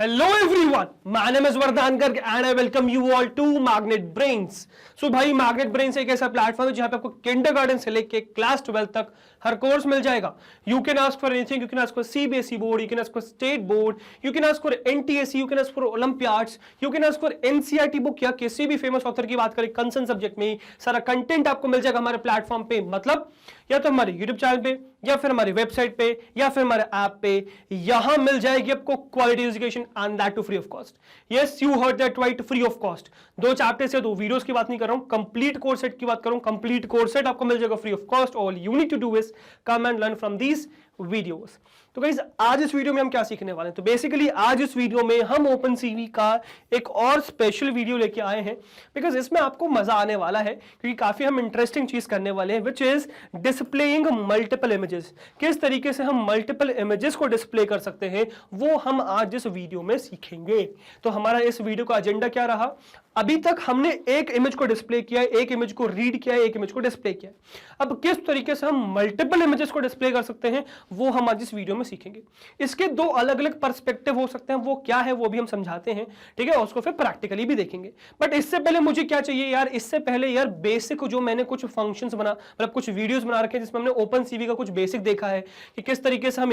Hello everyone, my name is Vardhan Garg and I welcome you all to Magnet Brains. So भाई Magnet Brains एक ऐसा platform है जहां पे आपको किंडरगार्टन से लेके क्लास 12 तक हर कोर्स मिल जाएगा. You can ask for anything, you can ask for CBSE board, you can ask for state board, you can ask for NTSE, you can ask for Olympiads, you can ask for NCERT book या किसी भी famous author की बात करें concern subject में सारा content आपको मिल जाएगा हमारे प्लेटफॉर्म पे. मतलब या तो हमारे YouTube चैनल पे या फिर हमारी वेबसाइट पे या फिर हमारे ऐप पे यहां मिल जाएगी आपको quality education and that too free of cost. Yes you heard that right, free of cost. दो चैप्टर से दो वीडियोस की बात नहीं कर रहा हूं, कंप्लीट कोर्स सेट की बात कर रहा हूं. कंप्लीट कोर्स सेट आपको मिल जाएगा free of cost. All you need to do is come and learn from these videos. तो गाइस आज इस वीडियो में हम क्या सीखने वाले हैं, तो बेसिकली आज इस वीडियो में हम ओपन सीवी का एक और स्पेशल वीडियो लेके आए हैं बिकॉज इसमें आपको मजा आने वाला है क्योंकि काफी हम इंटरेस्टिंग चीज करने वाले हैं विच इज डिस्प्लेइंग मल्टीपल इमेजेस. किस तरीके से हम मल्टीपल इमेजेस को डिस्प्ले कर सकते हैं वो हम आज इस वीडियो में सीखेंगे. तो हमारा इस वीडियो का एजेंडा क्या रहा, अभी तक हमने एक इमेज को डिस्प्ले किया है, एक इमेज को रीड किया है, एक इमेज को डिस्प्ले किया है. अब किस तरीके से हम मल्टीपल इमेजेस को डिस्प्ले कर सकते हैं वो हम आज इस वीडियो में सीखेंगे. इसके दो अलग अलग पर्सपेक्टिव हो सकते हैं, वो क्या है वो भी हम समझाते हैं, ठीक है. उसको फिर प्रैक्टिकली भी देखेंगे. बट इससे पहले मुझे क्या चाहिए यार, इससे पहले यार बेसिक जो मैंने कुछ फंक्शंस बना मतलब कुछ वीडियोस बना रखे हैं जिसमें हमने ओपन सीवी का कुछ बेसिक देखा है कि किस तरीके से हम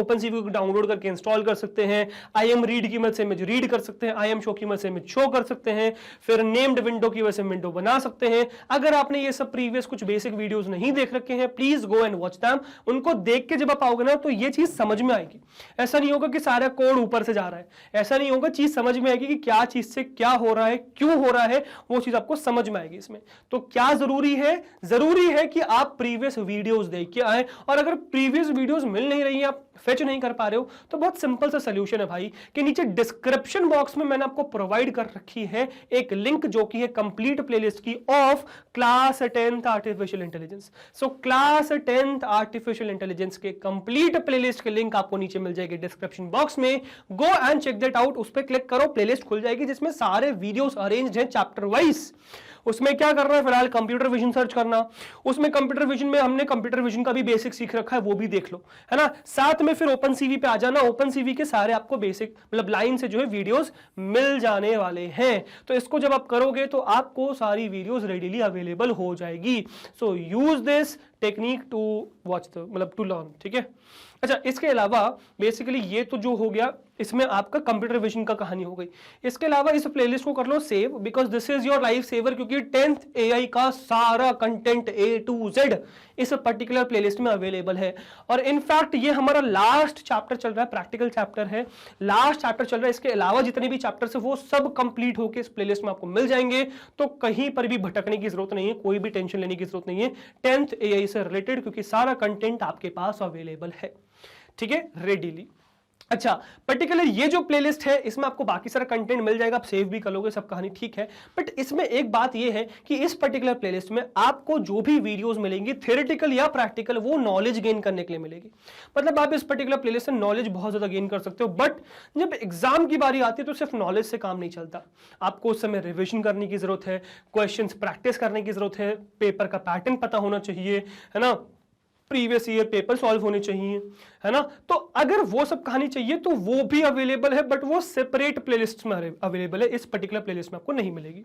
ओपन सीवी को डाउनलोड करके इंस्टॉल कर सकते हैं. आई एम रीड की मदद से इमेज रीड कर सकते हैं, आई एम शो की मदद से इमेज शो कर सकते हैं, फिर नेम्ड विंडो की वजह से विंडो बना सकते हैं. अगर आपने ये सब प्रीवियस कुछ बेसिक वीडियोस नहीं देख रखे हैं please go and watch them. उनको देख के जब आप आओगे ना तो ये चीज समझ में आएगी. ऐसा नहीं होगा कि सारा कोड ऊपर से जा रहा है, ऐसा नहीं होगा. चीज समझ में आएगी कि क्या चीज से क्या हो रहा है, क्यों हो रहा है, वो चीज आपको समझ में आएगी इसमें. तो क्या जरूरी है कि आप प्रीवियस वीडियोस देख के आए. और अगर प्रीवियस वीडियोस मिल नहीं रही है, आप फेच नहीं कर पा रहे हो, तो बहुत सिंपल सा सॉल्यूशन है भाई कि नीचे डिस्क्रिप्शन बॉक्स में मैंने आपको प्रोवाइड कर रखी है एक लिंक जो कि है कंप्लीट प्लेलिस्ट की of class 10th artificial intelligence. So class 10th artificial intelligence के कंप्लीट प्लेलिस्ट के लिंक आपको नीचे मिल जाएगी डिस्क्रिप्शन बॉक्स में. Go and check that out. उस पर क्लिक करो, प्लेलिस्ट खुल जाएगी जिसमें सारे वीडियोस अरेंज्ड हैं चैप्टर वाइज. उसमें क्या करना है फिलहाल, कंप्यूटर विजन सर्च करना. उसमें कंप्यूटर विजन में हमने कंप्यूटर विजन का भी बेसिक सीख रखा है, वो भी देख लो, है ना. साथ में फिर ओपन सीवी पे आ जाना. ओपन सीवी के सारे आपको बेसिक मतलब लाइन से जो है वीडियोस मिल जाने वाले हैं. तो इसको जब आप करोगे तो आपको सारी वीडियोस रेडीली अवेलेबल हो जाएगी. So use this technique to watch the मतलब टू लर्न, ठीक है. अच्छा, इसके अलावा बेसिकली ये तो जो हो गया इसमें आपका कंप्यूटर विजन का कहानी हो गई. इसके अलावा इस प्लेलिस्ट को कर लो save because this is your life saver क्योंकि 10th AI का सारा कंटेंट A to Z इस पर्टिकुलर प्लेलिस्ट में अवेलेबल है. और इनफैक्ट ये हमारा लास्ट चैप्टर चल रहा है, प्रैक्टिकल चैप्टर है, लास्ट चैप्टर चल रहा है. इसके अलावा जितने भी चैप्टर्स है वो सब कंप्लीट होकर इस प्लेलिस्ट में आपको मिल जाएंगे. तो कहीं पर भी भटकने की जरूरत नहीं है, कोई भी टेंशन लेने की जरूरत नहीं है 10th AI से रिलेटेड क्योंकि सारा कंटेंट आपके पास अवेलेबल है, ठीक है, रेडीली. अच्छा, पर्टिकुलर ये जो प्लेलिस्ट है इसमें आपको बाकी सारा कंटेंट मिल जाएगा, आप सेव भी कर लोगे, सब कहानी ठीक है. बट इसमें एक बात ये है कि इस पर्टिकुलर प्लेलिस्ट में आपको जो भी वीडियोस मिलेंगी थ्योरेटिकल या प्रैक्टिकल वो नॉलेज गेन करने के लिए मिलेगी. मतलब आप इस पर्टिकुलर प्लेलिस्ट से नॉलेज बहुत ज्यादा गेन कर सकते हो. बट जब एग्जाम की बारी आती है तो सिर्फ नॉलेज से काम नहीं चलता. आपको उस समय रिविजन करने की जरूरत है, क्वेश्चन प्रैक्टिस करने की जरूरत है, पेपर का पैटर्न पता होना चाहिए, है ना, प्रीवियस ईयर पेपर सॉल्व होने चाहिए, है ना. तो अगर वो सब कहानी चाहिए तो वो भी अवेलेबल है बट वो सेपरेट प्लेलिस्ट में अवेलेबल है. इस पर्टिकुलर प्लेलिस्ट में आपको नहीं मिलेगी.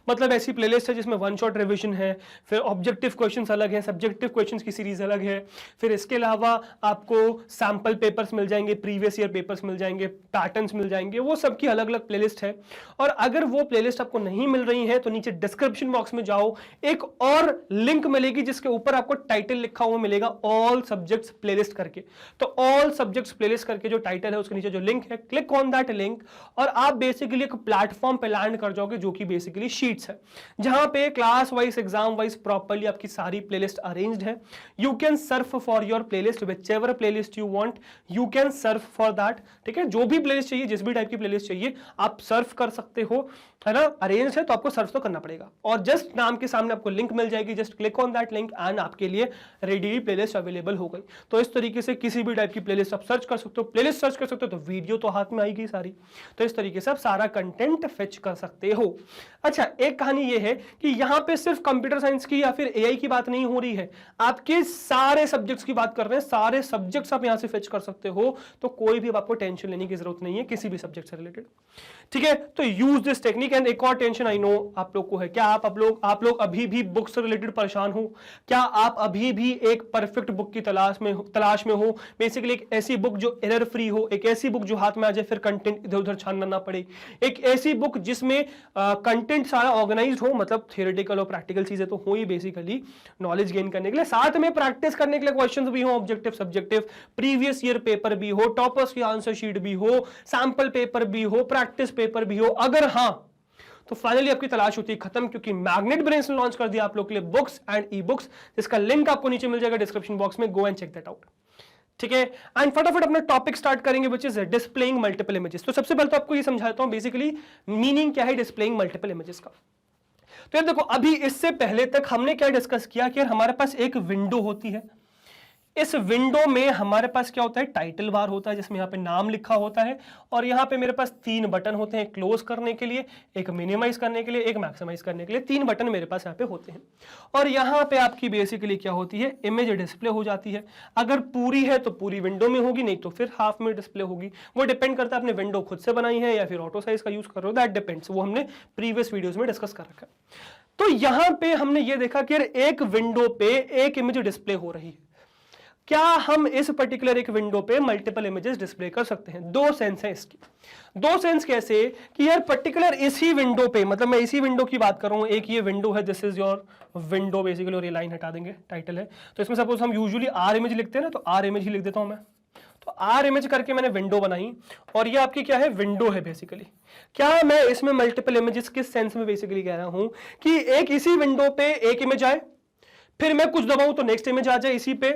मतलब ऐसी प्लेलिस्ट है जिसमें वन शॉट रिवीजन है, फिर ऑब्जेक्टिव क्वेश्चंस अलग हैं, सब्जेक्टिव क्वेश्चंस की सीरीज अलग है, फिर इसके अलावा आपको सैंपल पेपर्स मिल जाएंगे, प्रीवियस ईयर पेपर्स मिल जाएंगे, पैटर्न्स मिल जाएंगे, वो सबकी अलग अलग प्लेलिस्ट है. और अगर वो प्लेलिस्ट आपको नहीं मिल रही है तो नीचे डिस्क्रिप्शन बॉक्स में जाओ, एक और लिंक मिलेगी जिसके ऊपर आपको टाइटल लिखा हुआ मिलेगा ऑल सब्जेक्ट्स प्लेलिस्ट करके. तो ऑल सब्जेक्ट्स प्लेलिस्ट करके जो टाइटल है उसके नीचे जो लिंक है, क्लिक ऑन दैट लिंक और आप बेसिकली एक प्लेटफॉर्म पे लैंड कर जाओगे जो कि बेसिकली शीट्स है जहां पे class wise exam wise properly आपकी सारी प्लेलिस्ट अरेंज्ड है. You can Surf for your playlist whichever playlist you want, you can Surf for that, ठीक है. जो भी प्लेलिस्ट चाहिए, जिस भी टाइप की प्लेलिस्ट चाहिए आप सर्फ कर सकते हो, है ना. अरेंज है तो आपको सर्च तो करना पड़ेगा और जस्ट नाम के सामने आपको लिंक मिल जाएगी, just click on that link and आपके लिए रेडी प्लेलिस्ट अवेलेबल हो गई. तो इस तरीके से किसी भी टाइप की प्लेलिस्ट आप सर्च कर सकते हो, प्लेलिस्ट सर्च कर सकते हो तो वीडियो तो हाथ में आएगी सारी। तो इस तरीके से आप सारा कंटेंट फेच कर सकते हो। अच्छा, एक कहानी ये है कि यहां पे सिर्फ कंप्यूटर साइंस की या फिर एआई की बात नहीं हो रही है, आपके सारे सब्जेक्ट्स की बात कर रहे हैं, सारे सब्जेक्ट्स आप यहां से फेच कर सकते हो। तो कोई भी आपको टेंशन लेने की जरूरत नहीं है किसी भी सब्जेक्ट से रिलेटेड, ठीक है। तो यूज दिस टेक्निक। एंड एक और टेंशन आई नो आप लोग को है, क्या आप लोग अभी भी बुक से रिलेटेड परेशान हो? क्या आप अभी भी एक परफेक्ट बुक की तलाश में हो? बेसिकली एक ऐसी बुक जो एरर फ्री हो, एक ऐसी बुक जो हाथ में आ जाए फिर कंटेंट इधर उधर छानना ना पड़े, एक ऐसी बुक जिसमें कंटेंट सारा ऑर्गेनाइज्ड हो, मतलब थियोरेटिकल और प्रैक्टिकल चीजें तो हो ही बेसिकली नॉलेज गेन करने के लिए, साथ में प्रैक्टिस करने के लिए क्वेश्चंस भी हो, objective subjective, previous year paper भी हो, टॉपर्स की आंसर शीट भी हो, सैंपल पेपर भी हो, प्रैक्टिस पेपर भी हो। अगर हाँ तो फाइनली आपकी तलाश होती है खत्म, क्योंकि मैग्नेट ब्रेन्स ने लॉन्च कर दिया आप लोग के लिए बुक्स एंड ई बुक्स, जिसका लिंक आपको नीचे मिल जाएगा डिस्क्रिप्शन बॉक्स में। Go and check that out, ठीक है। एंड फटाफट अपना टॉपिक स्टार्ट करेंगे which is displaying multiple images. तो सबसे पहले तो आपको ये समझाता हूं बेसिकली मीनिंग क्या है डिस्प्लेइंग मल्टीपल इमेजेस का। तो यार देखो, अभी इससे पहले तक हमने क्या डिस्कस किया कि यार हमारे पास एक विंडो होती है, इस विंडो में हमारे पास क्या होता है, टाइटल बार होता है जिसमें यहाँ पे नाम लिखा होता है, और यहाँ पे मेरे पास 3 बटन होते हैं, क्लोज करने के लिए, एक मिनिमाइज करने के लिए, एक मैक्सिमाइज करने के लिए। 3 बटन मेरे पास यहाँ पे होते हैं। और यहाँ पे आपकी बेसिकली क्या होती है, इमेज डिस्प्ले हो जाती है। अगर पूरी है तो पूरी विंडो में होगी, नहीं तो फिर हाफ में डिस्प्ले होगी। वो डिपेंड करता है आपने विंडो खुद से बनाई है या फिर ऑटो साइज का यूज कर रहे हो, दैट डिपेंड्स। वो हमने प्रीवियस वीडियोज में डिस्कस कर रखा है। तो यहाँ पे हमने ये देखा कि एक विंडो पे एक इमेज डिस्प्ले हो रही है। क्या हम इस पर्टिकुलर एक विंडो पे मल्टीपल इमेजेस डिस्प्ले कर सकते हैं? 2 सेंस है इसकी। 2 सेंस कैसे कि यार पर्टिकुलर इसी विंडो पे, मतलब मैं इसी विंडो की बात कर रहा हूं, एक ये विंडो है, this is your window basically, और ये लाइन हटा देंगे, टाइटल है। तो इसमें सपोज हम यूजुअली आर इमेज लिखते हैं ना, तो आर इमेज ही लिख देता हूं मैं। तो आर इमेज करके मैंने विंडो बनाई, और ये आपकी क्या है, विंडो है बेसिकली। क्या मैं इसमें मल्टीपल इमेजेस किस सेंस में बेसिकली कह रहा हूं कि एक इसी विंडो पे एक इमेज आए, फिर मैं कुछ दबाऊं तो नेक्स्ट इमेज आ जाए इसी पे,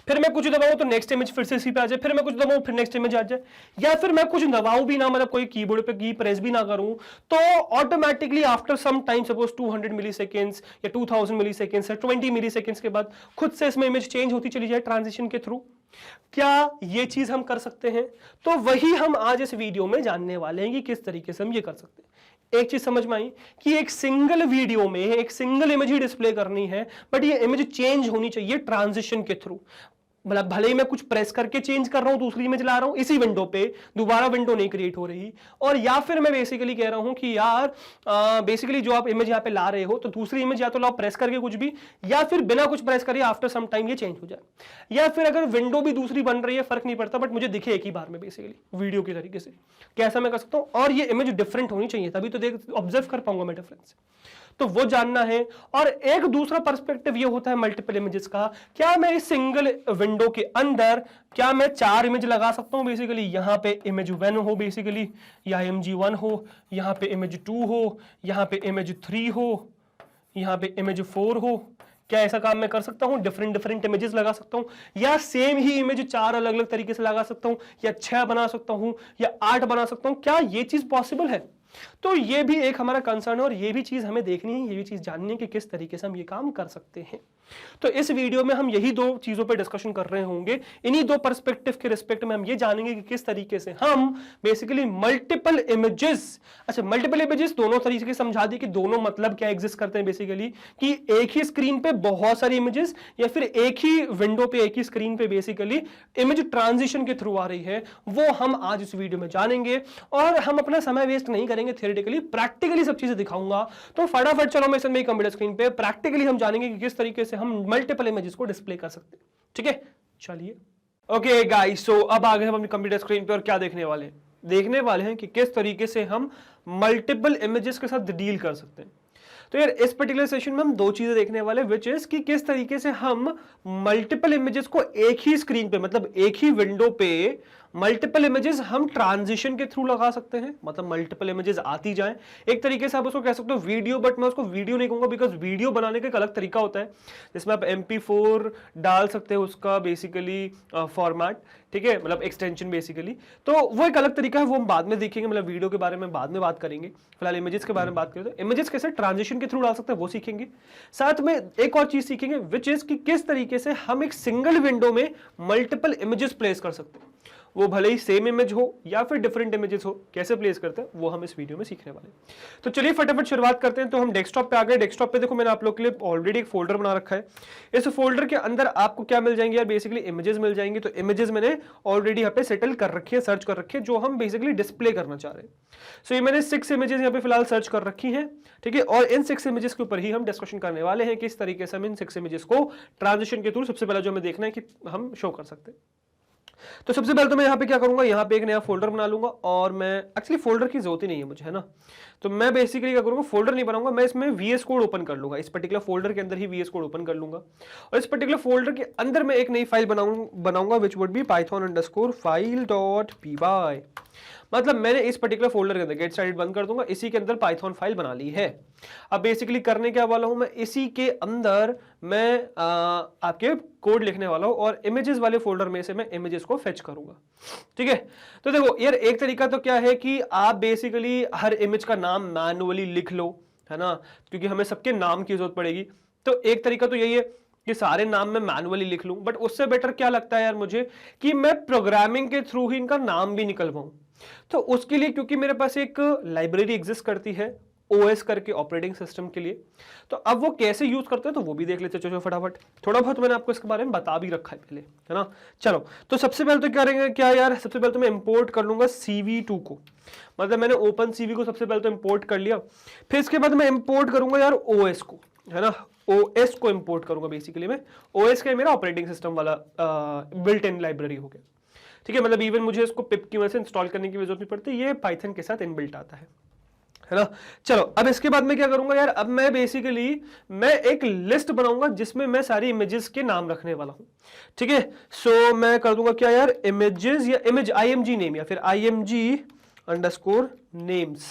फिर मैं कुछ दबाऊं तो नेक्स्ट इमेज फिर से इसी पे आ जाए, फिर मैं कुछ दबाऊं फिर नेक्स्ट इमेज आ जाए, या फिर मैं कुछ दबाऊं भी ना, मतलब कोई कीबोर्ड पे की प्रेस भी ना करूं, तो automatically after some time, suppose 200 milliseconds या 2000 मिली सेकेंड्स या 20 मिली सेकेंड्स के बाद खुद से इसमें इमेज चेंज होती चली जाए ट्रांजिशन के थ्रू। क्या ये चीज हम कर सकते हैं? तो वही हम आज इस वीडियो में जानने वाले हैं कि किस तरीके से हम ये कर सकते हैं। एक चीज समझ में आई कि एक सिंगल वीडियो में एक सिंगल इमेज ही डिस्प्ले करनी है, बट ये इमेज चेंज होनी चाहिए ट्रांजिशन के थ्रू। मतलब भले ही मैं कुछ प्रेस करके चेंज कर रहा हूं, दूसरी इमेज ला रहा हूं इसी विंडो पे, दोबारा विंडो नहीं क्रिएट हो रही। और या फिर मैं बेसिकली कह रहा हूं कि यार बेसिकली जो आप इमेज यहाँ पे ला रहे हो, तो दूसरी इमेज या तो लाओ प्रेस करके कुछ भी, या फिर बिना कुछ प्रेस करिए आफ्टर सम टाइम ये चेंज हो जाए। या फिर अगर विंडो भी दूसरी बन रही है, फर्क नहीं पड़ता, बट मुझे दिखे एक ही बार में बेसिकली वीडियो की तरीके से, कैसा मैं कर सकता हूँ। और ये इमेज डिफरेंट होनी चाहिए, तभी तो देख ऑब्जर्व कर पाऊंगा मैं डिफरेंस, तो वो जानना है। और एक दूसरा पर्सपेक्टिव ये होता है मल्टीपल इमेजेस का, क्या मैं इस सिंगल विंडो के अंदर क्या मैं 4 इमेज लगा सकता हूं बेसिकली, यहां पे इमेज 1 हो बेसिकली, या img1 हो, यहां पे इमेज 2 हो, यहां पे इमेज 3 हो, यहां पे इमेज 4 हो। क्या ऐसा काम मैं कर सकता हूं? डिफरेंट इमेजेस लगा सकता हूं, या सेम ही इमेज 4 अलग अलग तरीके से लगा सकता हूं, या 6 बना सकता हूं, या 8 बना सकता हूं? क्या ये चीज पॉसिबल है? तो ये भी एक हमारा कंसर्न है, और ये भी चीज हमें देखनी है, ये भी चीज जाननी है कि किस तरीके से हम ये काम कर सकते हैं। तो इस वीडियो में हम यही 2 चीजों पर डिस्कशन कर रहे होंगे। इन्हीं 2 पर्सपेक्टिव के रिस्पेक्ट में हम ये जानेंगे कि किस तरीके से हम बेसिकली मल्टीपल इमेजेस, अच्छा मल्टीपल इमेजेस दोनों तरीके से समझा दी कि दोनों मतलब क्या एग्जिस्ट करते हैं बेसिकली, कि एक ही स्क्रीन पे बहुत सारी इमेजेस, या फिर एक ही विंडो पे एक ही स्क्रीन पे बेसिकली इमेज ट्रांजिशन के थ्रू आ रही है, वो हम आज इस वीडियो में जानेंगे। और हम अपना समय वेस्ट नहीं करेंगे, थियोरेटिकली प्रैक्टिकली सब चीजें दिखाऊंगा। तो फटाफट चलो मैं इसमें कंप्यूटर स्क्रीन पे प्रैक्टिकली हम जानेंगे कि किस तरीके से हम मल्टीपल इमेजेस को डिस्प्ले कर सकते हैं, ठीक है। चलिए ओके गाइस, सो अब आगे हम अपनी कंप्यूटर स्क्रीन पे और क्या देखने वाले हैं कि किस तरीके से हम मल्टीपल इमेजेस के साथ डील कर सकते हैं। तो यार इस पर्टिकुलर सेशन में हम 2 चीजें देखने वाले, विच इज कि किस तरीके से हम मल्टीपल इमेजेस को एक ही स्क्रीन पे, मतलब एक ही विंडो पे मल्टीपल इमेजेस हम ट्रांजिशन के थ्रू लगा सकते हैं, मतलब मल्टीपल इमेजेस आती जाएं। एक तरीके से आप उसको कह सकते हो वीडियो, बट मैं उसको वीडियो नहीं कहूंगा बिकॉज वीडियो बनाने का एक अलग तरीका होता है जिसमें आप MP4 डाल सकते हो उसका बेसिकली फॉर्मेट, ठीक है, मतलब एक्सटेंशन बेसिकली। तो वो एक अलग तरीका है, वो हम बाद में देखेंगे, मतलब वीडियो के बारे में बाद में बात करेंगे। फिलहाल इमेजेस के बारे में बात करें तो इमेजेस कैसे ट्रांजिशन के थ्रू डाल सकते हैं वो सीखेंगे। साथ में एक और चीज सीखेंगे विच इज कि किस तरीके से हम एक सिंगल विंडो में मल्टीपल इमेजेस प्लेस कर सकते हैं, वो भले ही सेम इमेज हो या फिर डिफरेंट इमेजेस हो, कैसे प्लेस करते हैं वो हम इस वीडियो में सीखने वाले हैं। तो चलिए फटाफट शुरुआत करते हैं। तो हम डेस्कटॉप पे आ गए। डेस्कटॉप पे देखो मैंने आप लोग के लिए ऑलरेडी एक फोल्डर बना रखा है। इस फोल्डर के अंदर आपको क्या मिल जाएंगे यार, बेसिकली इमेजेस मिल जाएंगे। तो इमेजेस मैंने ऑलरेडी यहाँ पे सेटल कर रखी है, सर्च कर रखी है, जो हम बेसिकली डिस्प्ले करना चाह रहे हैं। सो ये मैंने 6 इमेजेस यहाँ पे फिलहाल सर्च कर रखी है, ठीक है, और इन 6 इमेजेस के ऊपर ही हम डिस्कशन करने वाले हैं कि इस तरीके से हम इन 6 इमेजेस को ट्रांजिशन के थ्रू सबसे पहले जो हमें देखना है कि हम शो कर सकते हैं। तो सबसे पहले तो मैं यहाँ पे क्या करूंगा, यहाँ पे एक नया फोल्डर बना लूंगा, और मैं एक्चुअली फोल्डर की जरूरत ही नहीं है मुझे, है ना। तो मैं बेसिकली क्या करूंगा, फोल्डर नहीं बनाऊंगा, मैं इसमें VS कोड ओपन कर लूंगा, इस पर्टिकुलर फोल्डर के अंदर ही VS कोड ओपन कर लूंगा, और इस पर्टिकुलर फोल्डर के अंदर मैं एक नई फाइल बनाऊंगा विच वुड बी python_file.py। मतलब मैंने इस पर्टिकुलर फोल्डर के अंदर गेट स्टार्टेड बंद कर दूंगा, इसी के अंदर पाइथन फाइल बना ली है। अब बेसिकली करने क्या वाला हूं मैं, इसी के अंदर मैं आपके कोड लिखने वाला हूं, और इमेजेस वाले फोल्डर में से मैं इमेजेस को फेच करूंगा, ठीक है। तो देखो यार, एक तरीका तो क्या है कि आप बेसिकली हर इमेज का नाम मैन्युअली लिख लो, है ना, क्योंकि हमें सबके नाम की जरूरत पड़ेगी। तो एक तरीका तो यही है कि सारे नाम मैं मैन्युअली लिख लूं, बट उससे बेटर क्या लगता है यार मुझे कि मैं प्रोग्रामिंग के थ्रू ही इनका नाम भी निकलवाऊं। तो उसके लिए क्योंकि मेरे पास एक लाइब्रेरी एग्जिस्ट करती है OS करके, ऑपरेटिंग सिस्टम के लिए, तो अब वो कैसे यूज करते हैं तो वो भी देख लेते हैं। चलो फटाफट, थोड़ा बहुत मैंने आपको इसके बारे में बता भी रखा है पहले, है ना। चलो तो सबसे पहले तो क्या करेंगे, क्या यार, सबसे पहले तो मैं इंपोर्ट कर लूंगा CV2 को, मतलब मैंने ओपन CV को सबसे पहले तो इंपोर्ट कर लिया। फिर इसके बाद मैं इंपोर्ट करूंगा यार OS को, है ना, OS को इंपोर्ट करूंगा। बेसिकली मैं OS का मेरा ऑपरेटिंग सिस्टम वाला बिल्ट इन लाइब्रेरी हो गया, ठीक है, मतलब इवन मुझे इसको पिप की वजह से इंस्टॉल करने की जरूरत नहीं पड़ती, ये पाइथन के साथ इनबिल्ट आता है ना। चलो अब इसके बाद मैं क्या करूंगा यार, अब मैं बेसिकली मैं एक लिस्ट बनाऊंगा जिसमें मैं सारी इमेजेस के नाम रखने वाला हूं, ठीक है। सो मैं कर दूंगा क्या यार, इमेजेस या इमेज IMG नेम या फिर IMG_names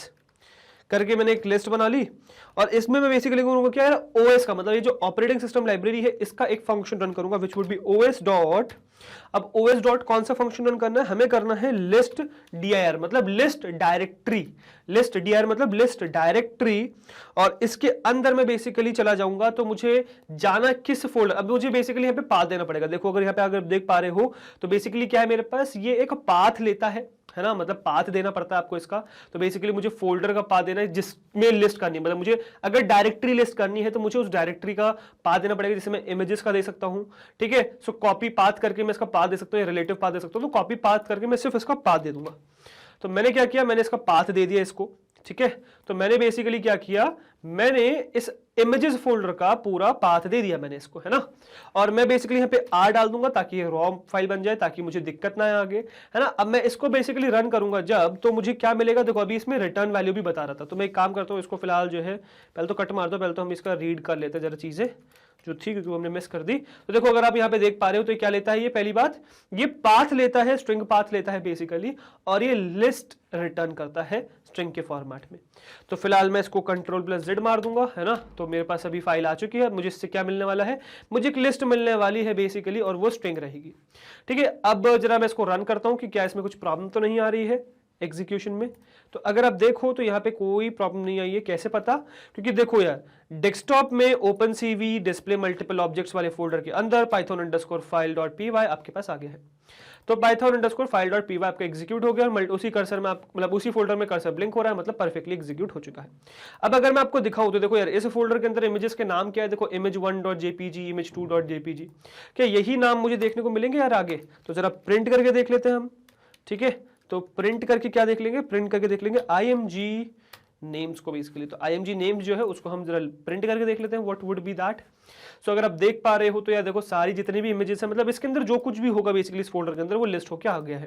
करके मैंने एक लिस्ट बना ली, और इसमें मैं बेसिकली करूंगा क्या यार, OS का मतलब ये जो ऑपरेटिंग सिस्टम लाइब्रेरी है इसका एक फंक्शन रन करूंगा which would be OS dot. अब OS डॉट कौन सा फंक्शन रन करना है, हमें करना है लिस्ट dir, मतलब लिस्ट डायरेक्टरी, लिस्ट dir मतलब लिस्ट डायरेक्टरी, और इसके अंदर मैं बेसिकली चला जाऊंगा। तो मुझे जाना किस फोल्डर, अब मुझे बेसिकली यहाँ पे पाथ देना पड़ेगा। देखो अगर यहाँ पे अगर देख पा रहे हो तो बेसिकली क्या है मेरे पास, ये एक पाथ लेता है ना, मतलब पाथ देना पड़ता है आपको इसका। तो बेसिकली मुझे फोल्डर का पाथ देना है जिसमें लिस्ट करनी है, मतलब मुझे अगर डायरेक्टरी लिस्ट करनी है तो मुझे उस डायरेक्टरी का पाथ देना पड़ेगा, जिसमें मैं इमेजेस का दे सकता हूं, ठीक है। सो कॉपी पाथ करके मैं इसका पाथ दे सकता हूं या रिलेटिव पाथ दे सकता हूं, तो कॉपी पाथ करके मैं सिर्फ इसका पाथ दे दूंगा। तो मैंने क्या किया, मैंने इसका पाथ दे दिया इसको, ठीक है। तो मैंने बेसिकली क्या किया, मैंने इस इमेजेस फोल्डर का पूरा पाथ दे दिया मैंने इसको, है ना। और मैं बेसिकली यहाँ पे R डाल दूंगा ताकि ये रॉ फाइल बन जाए, ताकि मुझे दिक्कत ना आए आगे, है ना। अब मैं इसको बेसिकली रन करूंगा जब, तो मुझे क्या मिलेगा, देखो अभी इसमें रिटर्न वैल्यू भी बता रहा था। तो मैं एक काम करता हूँ, इसको फिलहाल जो है पहले तो कट मार दो, पहले तो हम इसका रीड कर लेते हैं जरा चीजें जो थी, क्योंकि हमने मिस कर दी। तो देखो अगर आप यहाँ पे देख पा रहे हो तो ये क्या लेता है, ये पहली बात ये पाथ लेता है, स्ट्रिंग पाथ लेता है बेसिकली, और ये लिस्ट रिटर्न करता है स्ट्रिंग के फॉर्मेट में। तो फिलहाल मैं इसको Ctrl+Z मार दूंगा, है ना। तो मेरे पास अभी फाइल आ चुकी है। मुझे इससे क्या मिलने वाला है, मुझे एक लिस्ट मिलने वाली है बेसिकली, और वो स्ट्रिंग रहेगी, ठीक है। अब जरा मैं इसको रन करता हूं कि क्या इसमें कुछ प्रॉब्लम तो नहीं आ रही है एग्जीक्यूशन में। तो अगर आप देखो तो यहाँ पे कोई प्रॉब्लम नहीं आई है। कैसे पता, क्योंकि देखो यार डेस्कटॉप में OpenCV डिस्प्ले मल्टीपल ऑब्जेक्ट्स वाले फोल्डर के अंदर python_file.py आपके पास आ गया है। तो python_file.py आपका एग्जीक्यूट हो गया, और उसी कर्सर में आप मतलब उसी फोल्डर में कर्सर ब्लिंक हो रहा है, मतलब परफेक्टली एग्जीक्यूट हो चुका है। अब अगर मैं आपको दिखाऊं तो देखो यार, इस फोल्डर के अंदर इमेजेस के नाम क्या है, देखो image1.jpg, image2.jpg, क्या यही नाम मुझे देखने को मिलेंगे यार आगे। तो जरा प्रिंट करके देख लेते हैं हम, ठीक है। तो प्रिंट करके क्या देख लेंगे, प्रिंट करके देख लेंगे IMG नेम्स को बेसिकली। तो IMG नेम्स जो है उसको हम जरा प्रिंट करके देख लेते हैं, व्हाट वुड बी दैट। सो अगर आप देख पा रहे हो तो यार देखो सारी जितनी भी इमेजेस है, मतलब इसके अंदर जो कुछ भी होगा बेसिकली इस फोल्डर के अंदर वो लिस्ट होकर आ गया है।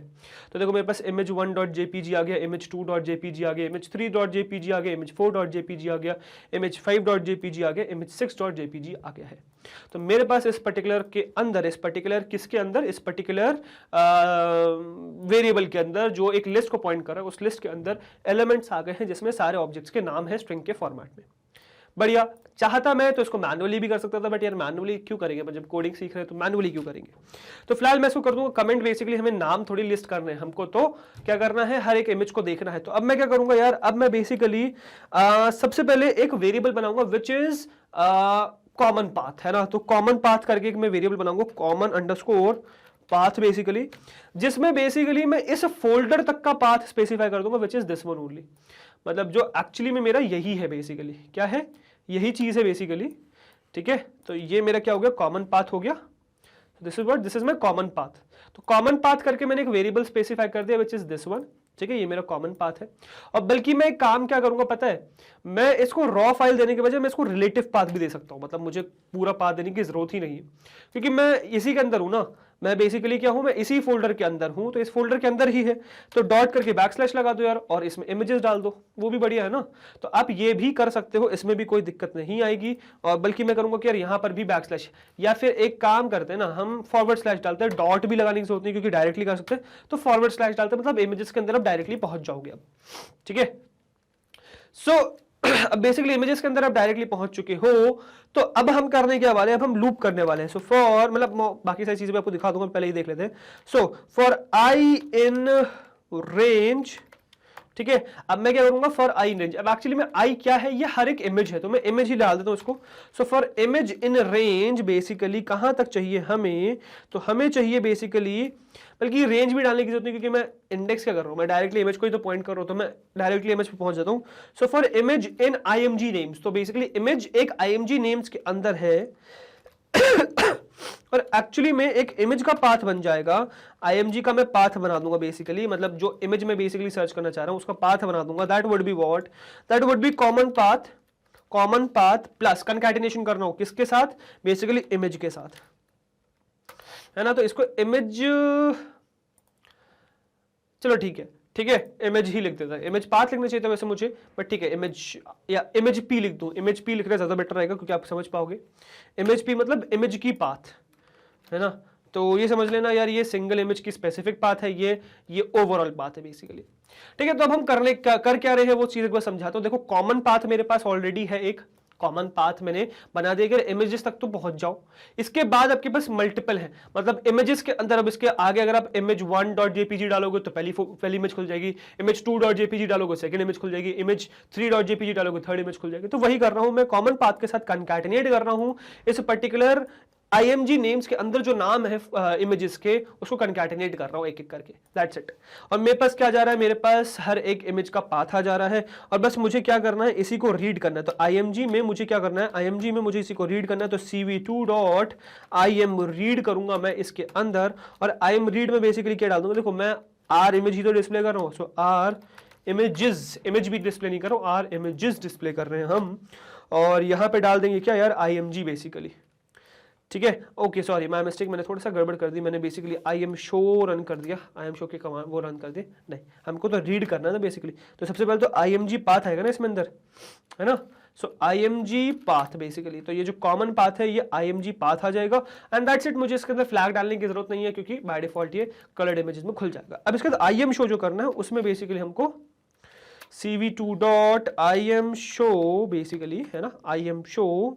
तो देखो मेरे पास image1.jpg आ गया, image2.jpg आ गया, image3.jpg आ गया, image4.jpg आ गया, image5.jpg आ गया, image6.jpg आ गया है। तो मेरे पास इस पर्टिकुलर के अंदर, इस पर्टिकुलर किसके अंदर, इस पर्टिकुलर वेरिएबल के अंदर जो एक लिस्ट को पॉइंट कर रहा है, उस लिस्ट के अंदर एलिमेंट्स आ गए हैं जिसमें सारे ऑब्जेक्ट्स के नाम है स्ट्रिंग के फॉर्मेट में। बढ़िया, चाहता मैं तो इसको मैनुअली भी कर सकता था, बट यार मैनुअली क्यों करेंगे, जब कोडिंग सीख रहे हैं तो मैनुअली क्यों करेंगे। तो फिलहाल मैं इसको कर दूंगा कमेंट। बेसिकली हमें नाम थोड़ी लिस्ट करने हैं, हमको तो क्या करना है, हर एक इमेज को देखना है। तो अब मैं क्या करूंगा यार, अब मैं बेसिकली सबसे पहले एक वेरिएबल बनाऊंगा विच इज कॉमन पाथ, है ना। तो कॉमन पाथ करके एक मैं वेरिएबल बनाऊंगा, कॉमन अंडरस्कोर पाथ बेसिकली, जिसमें बेसिकली मैं इस फोल्डर तक का पाथ स्पेसिफाई कर दूंगा which is this one only. मतलब जो एक्चुअली में मेरा यही है, बेसिकली क्या है, यही चीज है बेसिकली, ठीक है। तो ये मेरा क्या हो गया, कॉमन पाथ हो गया। This is what, this is my common path. तो कॉमन पाथ करके मैंने एक वेरिएबल स्पेसिफाई कर दिया विच इज दिस वन, ठीक है। ये मेरा कॉमन पाथ है। और बल्कि मैं एक काम क्या करूंगा पता है, मैं इसको रॉ फाइल देने के बजाय मैं इसको रिलेटिव पाथ भी दे सकता हूं। मतलब मुझे पूरा पाथ देने की जरूरत ही नहीं है, क्योंकि मैं इसी के अंदर हूं ना। मैं बेसिकली क्या हूं, मैं इसी फोल्डर के अंदर हूं, तो इस फोल्डर के अंदर ही है। तो डॉट करके बैकस्लैश लगा दो यार, और इसमें इमेजेस डाल दो, वो भी बढ़िया है ना। तो आप ये भी कर सकते हो, इसमें भी कोई दिक्कत नहीं आएगी। और बल्कि मैं करूंगा कि यार यहां पर भी बैकस्लैश, या फिर एक काम करते हैं ना, हम फॉरवर्ड स्लैश डालते हैं, डॉट भी लगाने की जरूरत नहीं क्योंकि डायरेक्टली कर सकते हैं। तो फॉरवर्ड स्लैश डालते हैं, मतलब इमेजेस के अंदर आप डायरेक्टली पहुंच जाओगे अब, ठीक है। सो अब बेसिकली इमेजेस के अंदर आप डायरेक्टली पहुंच चुके हो, तो अब हम करने के वाले, अब हम लूप करने वाले हैं। सो फॉर, मतलब बाकी सारी चीजें मैं आपको दिखा दूंगा, पहले ही देख लेते हैं। So for I in range, ठीक है। अब मैं क्या करूंगा, फॉर आई इन रेंज। अब एक्चुअली में आई क्या है, ये हर एक इमेज है, तो मैं इमेज ही डाल देता हूं इसको। So for image in range, basically कहां तक चाहिए हमें, तो हमें चाहिए बेसिकली, बल्कि रेंज भी डालने की जरूरत नहीं क्योंकि मैं इंडेक्स क्या कर रहा हूं, मैं डायरेक्टली इमेज को ही तो पॉइंट कर रहा हूं, तो मैं डायरेक्टली इमेज पे पहुंच जाता हूं। So for image in IMG names, तो बेसिकली इमेज एक आईएमजी नेम्स के अंदर है और एक्चुअली में एक इमेज का पाथ बन जाएगा। आईएमजी का मैं पाथ बना दूंगा बेसिकली, मतलब जो इमेज में बेसिकली सर्च करना चाह रहा हूं उसका पाथ बना दूंगा। That would be what, that would be common path, common path plus concatenation करना हो किसके साथ, बेसिकली इमेज के साथ, है ना। तो इसको इमेज, चलो ठीक है, ठीक है, इमेज ही लिख देता है। इमेज पाथ लिखना चाहिए था वैसे मुझे, बट ठीक है, इमेज या इमेज पी लिख दूं। इमेज पी लिखना ज्यादा बेटर रहेगा क्योंकि आप समझ पाओगे। इमेज पी मतलब इमेज की पाथ, है ना। तो ये समझ लेना यार, ये सिंगल इमेज की स्पेसिफिक पाथ है, ये ओवरऑल पाथ है बेसिकली, ठीक है। तो अब हम कर क्या रहे हैं वो चीज एक बार समझाता हूं। देखो कॉमन पाथ मेरे पास ऑलरेडी है, एक कॉमन पाथ मैंने बना दिया कि इमेजेस तक तो पहुंच जाओ। इसके बाद आपके पास मल्टीपल है, मतलब इमेजेस के अंदर अब इसके आगे अगर आप image1.jpg डालोगे तो पहली इमेज खुल जाएगी, image2.jpg डालोगे सेकंड इमेज खुल जाएगी, image3.jpg डालोगे थर्ड इमेज खुल जाएगी। तो वही कर रहा हूं मैं, कॉमन पाथ के साथ कंकैटिनेट कर रहा हूं इस पर्टिकुलर आईएमजी नेम्स के अंदर जो नाम है इमेजेस के, उसको कंकैटिनेट कर रहा हूं एक एक करके, दैट्स इट। और मेरे पास क्या जा रहा है, मेरे पास हर एक इमेज का पाथ आ जा रहा है और बस मुझे क्या करना है, इसी को रीड करना है। तो आईएमजी में मुझे क्या करना है, आईएमजी में मुझे इसी को रीड करना है। तो cv2.im रीड करूंगा मैं इसके अंदर, और im रीड में बेसिकली क्या डाल दूंगा, देखो मैं r इमेज ही तो डिस्प्ले कर रहा हूं। सो r इमेजेस, इमेज भी डिस्प्ले नहीं कर रहा हूं, r इमेजेस डिस्प्ले कर रहे हैं हम। और यहां पे डाल देंगे क्या यार, img बेसिकली, ठीक है। ओके सॉरी माय मिस्टेक, मैंने थोड़ा सा गड़बड़ कर दी, मैंने basically I am show run कर दिया, आई एम शो के कमांड वो रन कर दिए, नहीं हमको तो रीड करना है ना बेसिकली। तो सबसे पहले तो आई एम जी पाथ आएगा ना इसमें अंदर, है ना। So I M G path basically, तो ये जो कॉमन पाथ है ये आई एम जी पाथ आ जाएगा एंड दैट्स इट। मुझे इसके अंदर फ्लैग डालने की जरूरत नहीं है क्योंकि बाय डिफॉल्ट ये कलर्ड इमेजेस में खुल जाएगा। अब इसके बाद आई एम शो जो करना है उसमें बेसिकली हमको cv2.im_show बेसिकली, है ना, im_show,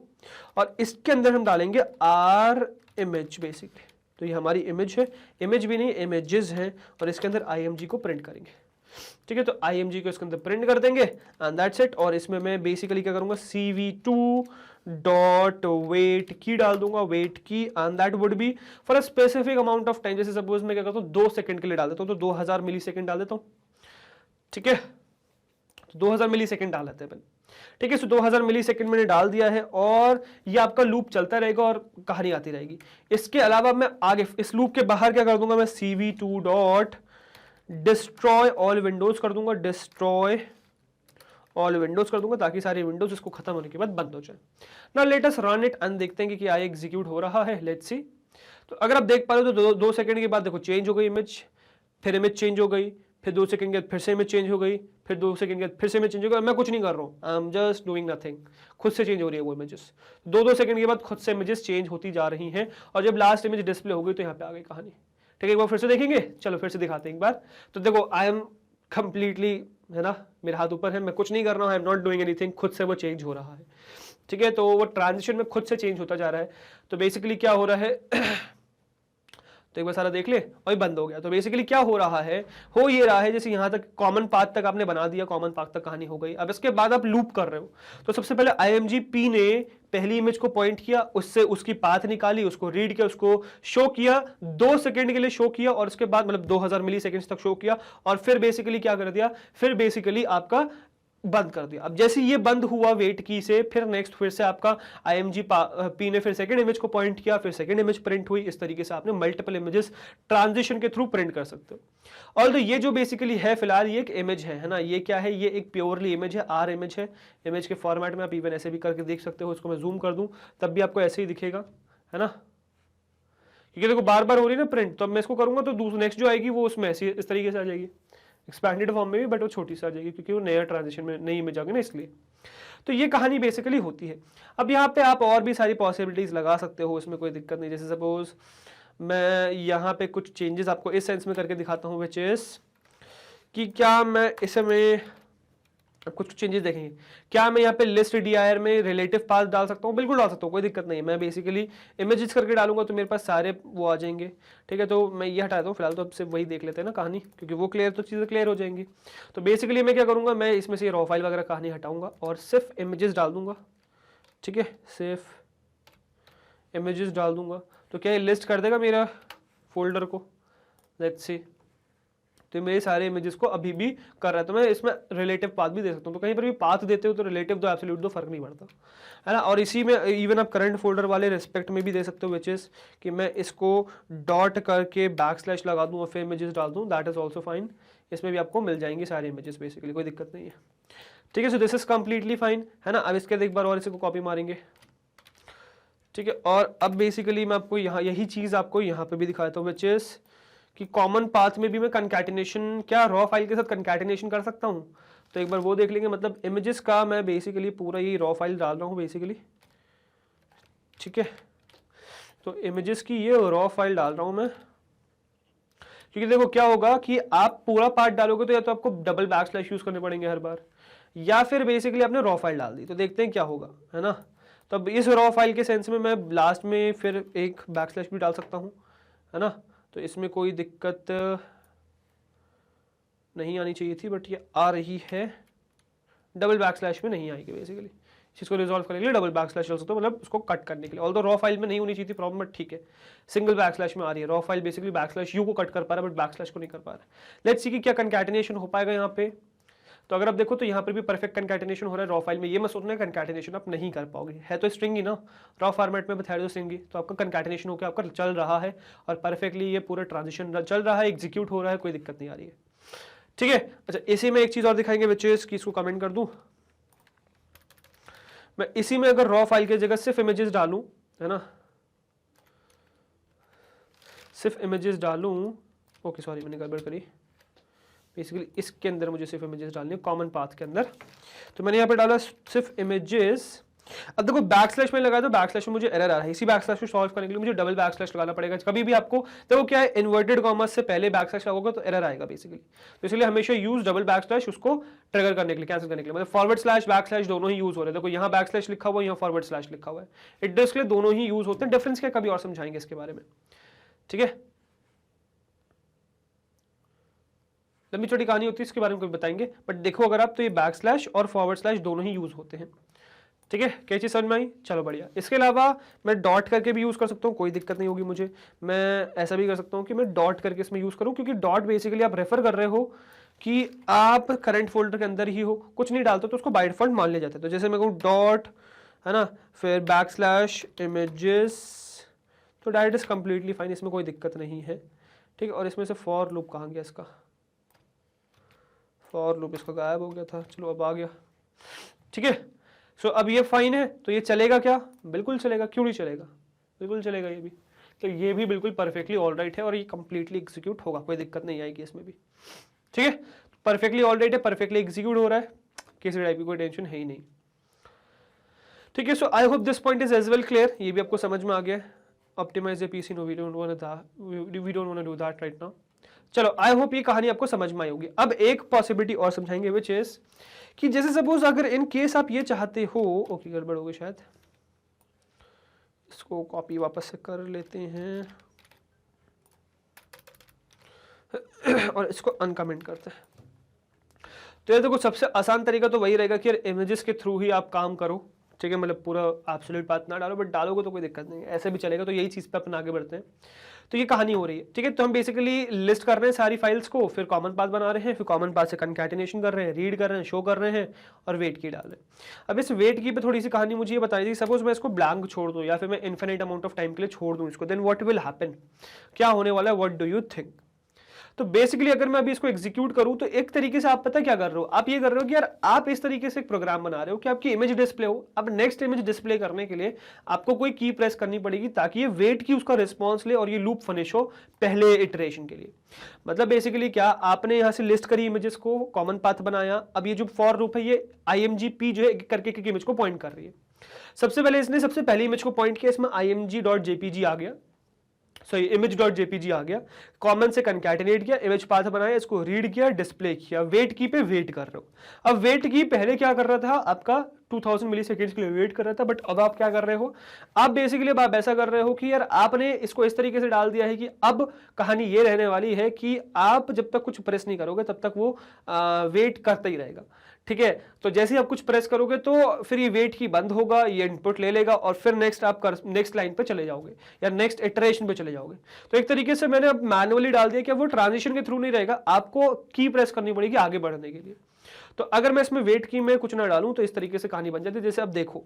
और इसके अंदर हम डालेंगे r image बेसिकली। तो ये हमारी इमेज है, इमेज भी नहीं इमेजेस हैं, और इसके अंदर img को प्रिंट करेंगे, ठीक है। तो img को इसके अंदर प्रिंट कर देंगे एंड दैट्स इट। और इसमें मैं बेसिकली क्या करूंगा, cv2.wait की डाल दूंगा, वेट की, and that would be for a specific amount of time. जैसे सपोज मैं क्या करता हूँ 2 सेकंड के लिए डाल देता हूँ, तो 2000 मिली सेकंड डाल देता हूँ, ठीक है। 2000 मिली सेकंड डाल देते हैं, ठीक है। सो 2000 मिली सेकंड मैंने डाल दिया है और ये आपका लूप चलता रहेगा और कहानी आती रहेगी। इसके अलावा मैं आगे इस लूप के बाहर क्या कर दूंगा, मैं cv2.destroy all windows कर दूंगा, डिस्ट्रॉय ऑल विंडोज कर दूंगा ताकि सारी विंडोज इसको खत्म होने के बाद बंद हो जाए। Now let us run it and देखते हैं कि क्या एग्जीक्यूट हो रहा है। Let's see. तो अगर आप देख पा रहे हो तो 2 सेकंड के बाद देखो चेंज हो गई इमेज, फिर इमेज चेंज हो गई, फिर 2 सेकंड के बाद फिर से इमेज चेंज हो गई, फिर 2 सेकंड के बाद फिर से इमेज चेंज हो गई। मैं कुछ नहीं कर रहा हूँ, I am just doing nothing, खुद से चेंज हो रही है वो इमेजेस। 2-2 सेकंड के बाद खुद से इमेजेस चेंज होती जा रही हैं और जब लास्ट इमेज डिस्प्ले हो गई तो यहाँ पे आ गई कहानी। ठीक है, एक बार फिर से देखेंगे, चलो फिर से दिखाते हैं एक बार। तो देखो आई एम कंप्लीटली, है ना, मेरे हाथ ऊपर है, मैं कुछ नहीं कर रहा हूँ, I am not doing anything, खुद से वो चेंज हो रहा है। ठीक है, तो वो ट्रांजिशन में खुद से चेंज होता जा रहा है। तो बेसिकली क्या हो रहा है तो एक बार सारा देख ले और बंद हो गया। तो बेसिकली क्या हो रहा है, हो ये रहा है जैसे यहाँ तक कॉमन पाथ तक आपने बना दिया, कॉमन पाथ तक कहानी हो गई। अब इसके बाद आप लूप कर रहे हो। तो सबसे पहले IMGP ने पहली इमेज को पॉइंट किया, उससे उसकी पाथ निकाली, उसको रीड किया, उसको शो किया, 2 सेकंड के लिए शो किया और उसके बाद मतलब 2000 मिली सेकेंड तक शो किया और फिर बेसिकली क्या कर दिया, फिर बेसिकली आपका बंद कर दिया। अब जैसे ये बंद हुआ वेट की से, फिर नेक्स्ट फिर से आपका IMGP ने फिर सेकंड इमेज को पॉइंट किया, फिर सेकंड इमेज प्रिंट हुई। इस तरीके से आपने मल्टीपल इमेजेस ट्रांजिशन के थ्रू प्रिंट कर सकते हो। और तो ये जो बेसिकली है फिलहाल ये एक इमेज है ना, ये क्या है, ये एक प्योरली इमेज है, R इमेज है। इमेज के फॉर्मेट में आप इवन ऐसे भी करके देख सकते हो। इसको मैं जूम कर दूं तब भी आपको ऐसे ही दिखेगा, है ना, क्योंकि देखो बार बार हो रही है ना प्रिंट। तो अब मैं इसको करूंगा तो नेक्स्ट जो आएगी वो उसमें ऐसी इस तरीके से आ जाएगी, एक्सपैंडेड फॉर्म में भी, बट वो छोटी सी आ जाएगी क्योंकि वो नया ट्रांजिशन में नई इमेज आ गई ना, इसलिए। तो ये कहानी बेसिकली होती है। अब यहाँ पे आप और भी सारी पॉसिबिलिटीज लगा सकते हो, इसमें कोई दिक्कत नहीं। जैसे सपोज मैं यहाँ पे कुछ चेंजेस आपको इस सेंस में करके दिखाता हूँ, विच इज कि क्या मैं इसमें अब कुछ चेंजेस देखेंगे। क्या मैं यहाँ पे लिस्ट DIR में रिलेटिव पाथ डाल सकता हूँ? बिल्कुल डाल सकता हूँ, कोई दिक्कत नहीं है। मैं बेसिकली इमेजेस करके डालूंगा तो मेरे पास सारे वो आ जाएंगे। ठीक है, तो मैं ये हटा दूँ फिलहाल, तो अब सिर्फ वही देख लेते हैं ना कहानी, क्योंकि वो क्लियर तो चीज़ें क्लियर हो जाएंगी। तो बेसिकली मैं क्या करूँगा, मैं इसमें से रॉ फाइल वगैरह कहानी हटाऊंगा और सिर्फ इमेजेस डाल दूंगा। ठीक है, सिर्फ इमेजेस डाल दूंगा तो क्या ये लिस्ट कर देगा मेरा फोल्डर को? Let's see. तो मेरे सारे इमेजेस को अभी भी कर रहा है। तो मैं इसमें रिलेटिव पाथ भी दे सकता हूँ। तो कहीं पर भी पाथ देते हो तो रिलेटिव दो, एब्सोल्यूट दो, फर्क नहीं पड़ता, है ना। और इसी में इवन आप करंट फोल्डर वाले रिस्पेक्ट में भी दे सकते हो, विच इज कि मैं इसको डॉट करके बैकस्लैश लगा दूँ और फिर इमेजेस डाल दूँ, दैट इज ऑल्सो फाइन। इसमें भी आपको मिल जाएंगे सारे इमेजेस, बेसिकली कोई दिक्कत नहीं है। ठीक है, so this is completely fine, है ना। अब इसके एक बार और इसे को कॉपी मारेंगे। ठीक है, और अब बेसिकली मैं आपको यहाँ यही चीज़ आपको यहाँ पे भी दिखाता हूँ, विच इज कि कॉमन पाथ में भी मैं कंकैटिनेशन, क्या रॉ फाइल के साथ कंकैटिनेशन कर सकता हूँ? तो एक बार वो देख लेंगे। मतलब इमेजेस का मैं बेसिकली पूरा ये रॉ फाइल डाल रहा हूँ बेसिकली। ठीक है, तो इमेजेस की ये रॉ फाइल डाल रहा हूँ मैं, क्योंकि देखो क्या होगा कि आप पूरा पार्ट डालोगे तो या तो आपको डबल बैकस्लैश यूज करने पड़ेंगे हर बार, या फिर बेसिकली आपने रॉ फाइल डाल दी। तो देखते हैं क्या होगा, है ना। तो अब इस रॉ फाइल के सेंस में मैं लास्ट में फिर एक बैकस्लैश भी डाल सकता हूँ, है ना। तो इसमें कोई दिक्कत नहीं आनी चाहिए थी, बट ये आ रही है। डबल बैकस्लैश में नहीं आएगी बेसिकली। इस चीज़ को रिजॉल्व करने के लिए डबल बैकस्लैश डाल सकते हो, मतलब उसको कट करने के लिए। ऑल्दो रॉ फाइल में नहीं होनी चाहिए थी प्रॉब्लम, बट ठीक है, सिंगल बैकस्लैश में आ रही है। Raw file basically backslash you को कट कर पा रहा है, बट बैकस्लैश को नहीं कर पा रहा है। लेट्स सी कि क्या कंकैटिनेशन हो पाएगा यहाँ पे। तो अगर आप देखो तो यहाँ पर भी परफेक्ट कंकैटिनेशन हो रहा है रॉ फाइल में। ये मैं सोच रहा हूँ कंकैटिनेशन आप नहीं कर पाओगे, है तो स्ट्रिंग ही ना, रॉ फॉर्मेट में बता दो स्ट्रिंग ही, तो आपका कंकैटिनेशन होकर आपका चल रहा है और परफेक्टली ये पूरा ट्रांजिशन चल रहा है, एग्जीक्यूट हो रहा है, कोई दिक्कत नहीं आ रही है। ठीक है, अच्छा इसी में एक चीज और दिखाएंगे, विच इज कि इसको कमेंट कर दूं मैं। इसी में अगर रॉ फाइल की जगह सिर्फ इमेजेस डालूं, है ना, सिर्फ इमेजेस डालूं, ओके सॉरी मैंने गड़बड़ करी। बेसिकली इसके अंदर मुझे सिर्फ इमेजेस डालनी है कॉमन पाथ के अंदर। तो मैंने यहाँ पे डाला सिर्फ इमेजेस। अब देखो बैकस्लैश में लगाया तो बैकस्लैश में मुझे एरर आ रहा है। इसी बैकस्लैश को सॉल्व करने के लिए मुझे डबल बैकस्लैश लगाना पड़ेगा। कभी भी आपको देखो क्या है, इन्वर्टेड कॉमर्स से पहले बैकस्लैश लगोगे तो एरर आएगा बेसिकली। तो इसलिए हमेशा यूज डबल बैकस्लैश उसको ट्रिगर करने के लिए, कैंसिल करने के लिए। मतलब फॉरवर्ड स्लैश बैकस्लैश दोनों ही यूज हो रहे हैं। देखो यहाँ बैकस्लैश लिखा हुआ है, यहाँ फॉरवर्ड स्लैश लिखा हुआ है। इट डज के लिए दोनों ही यूज होते हैं। डिफरेंस क्या कभी और समझाएंगे इसके बारे में, ठीक है। लंबी छोटी कहानी होती है, इसके बारे में कभी बताएंगे। बट देखो अगर आप तो ये बैकस्लैश और फॉरवर्ड स्लैश दोनों ही यूज होते हैं, ठीक है। क्या चीज़ समझ में आई? चलो बढ़िया। इसके अलावा मैं डॉट करके भी यूज़ कर सकता हूँ, कोई दिक्कत नहीं होगी मुझे। मैं ऐसा भी कर सकता हूँ कि मैं डॉट करके इसमें यूज़ करूँ, क्योंकि डॉट बेसिकली आप रेफर कर रहे हो कि आप करंट फोल्डर के अंदर ही हो, कुछ नहीं डालते तो उसको बाय डिफॉल्ट मान लिया जाता है। तो जैसे मैं कहूँ डॉट, है ना, फिर बैकस्लैश इमेजेस, तो डायरेक्ट इज कम्प्लीटली फाइन, इसमें कोई दिक्कत नहीं है, ठीक है। और इसमें से फॉर लूप कहाँ गया इसका? फॉर लूप इसका गायब हो गया था, चलो अब आ गया। ठीक है। सो अब ये फाइन है तो ये चलेगा क्या? बिल्कुल चलेगा, क्यों नहीं चलेगा, बिल्कुल चलेगा ये भी। तो ये भी बिल्कुल परफेक्टली ऑल राइट है और ये कंप्लीटली एग्जीक्यूट होगा, कोई दिक्कत नहीं आएगी इसमें भी। ठीक है, परफेक्टली ऑल राइट है, परफेक्टली एग्जीक्यूट हो रहा है, किसी टाइप की कोई टेंशन है ही नहीं। ठीक है, so I hope this point is as well clear, ये भी आपको समझ में आ गया। Optimize the PC, no we don't want to do that right now. चलो, आई होप ये कहानी आपको समझ में आई होगी। अब एक पॉसिबिलिटी और समझाएंगे, विच इज कि जैसे सपोज अगर इन केस आप ये चाहते हो, ओके गड़बड़ हो गई शायद, इसको कॉपी वापस से कर लेते हैं और इसको अनकमेंट करते हैं। तो ये देखो, सबसे आसान तरीका तो वही रहेगा कि यार इमेजेस के थ्रू ही आप काम करो। ठीक है, मतलब पूरा एब्सोल्यूट बात ना डालो, बट डालोगे तो कोई दिक्कत नहीं है, ऐसे भी चलेगा। तो यही चीज़ पे अपन आगे बढ़ते हैं। तो ये कहानी हो रही है। ठीक है, तो हम बेसिकली लिस्ट कर रहे हैं सारी फाइल्स को, फिर कॉमन पाथ बना रहे हैं, फिर कॉमन पाथ से कंकैटिनेशन कर रहे हैं, रीड कर रहे हैं, शो कर रहे हैं और वेट की डाल रहे हैं। अब इस वेट की पे थोड़ी सी कहानी मुझे ये बताई थी, सपोज मैं इसको ब्लैंक छोड़ दूं या फिर मैं इन्फिनिट अमाउंट ऑफ टाइम के लिए छोड़ दूं इसको, देन व्हाट विल हैपन, क्या होने वाला है, व्हाट डू यू थिंक? तो बेसिकली अगर मैं अभी इसको एग्जीक्यूट करूं तो एक तरीके से आप पता क्या कर रहे हो, आप ये कर रहे हो कि यार आप इस तरीके से एक प्रोग्राम बना रहे हो कि आपकी इमेज डिस्प्ले हो। अब नेक्स्ट इमेज डिस्प्ले करने के लिए आपको कोई की प्रेस करनी पड़ेगी ताकि ये वेट की उसका रिस्पॉन्स ले और ये लूप फिनिश हो पहले इटरेशन के लिए। मतलब बेसिकली क्या, आपने यहां से लिस्ट करी इमेजेस को, कॉमन पाथ बनाया, अब ये जो फॉर लूप है ये imgp जो है करके एक इमेज को पॉइंट कर रही है। सबसे पहले इसने सबसे पहली इमेज को पॉइंट किया, इसमें img.jpg आ गया, सॉरी image.jpg आ गया, कॉमन से कंकैटिनेट किया, इमेज पाथ बनाया, इसको रीड किया, डिस्प्ले किया, वेट की पे वेट कर रहे हो। अब वेट की पहले क्या कर रहा था, आपका 2000 मिली सेकेंड्स के लिए वेट कर रहा था, बट अब आप क्या कर रहे हो, आप बेसिकली आप ऐसा कर रहे हो कि यार आपने इसको इस तरीके से डाल दिया है कि अब कहानी ये रहने वाली है कि आप जब तक कुछ प्रेस नहीं करोगे तब तक वो वेट करता ही रहेगा। ठीक है, तो जैसे ही आप कुछ प्रेस करोगे तो फिर ये वेट की बंद होगा, ये इनपुट ले लेगा और फिर नेक्स्ट आप नेक्स्ट लाइन पे चले जाओगे या नेक्स्ट इटरेशन पे चले जाओगे। तो एक तरीके से मैंने अब मैनुअली डाल दिया कि वो ट्रांजिशन के थ्रू नहीं रहेगा, आपको की प्रेस करनी पड़ेगी आगे बढ़ने के लिए। तो अगर मैं इसमें वेट की में कुछ ना डालूं तो इस तरीके से कहानी बन जाती है। जैसे अब देखो,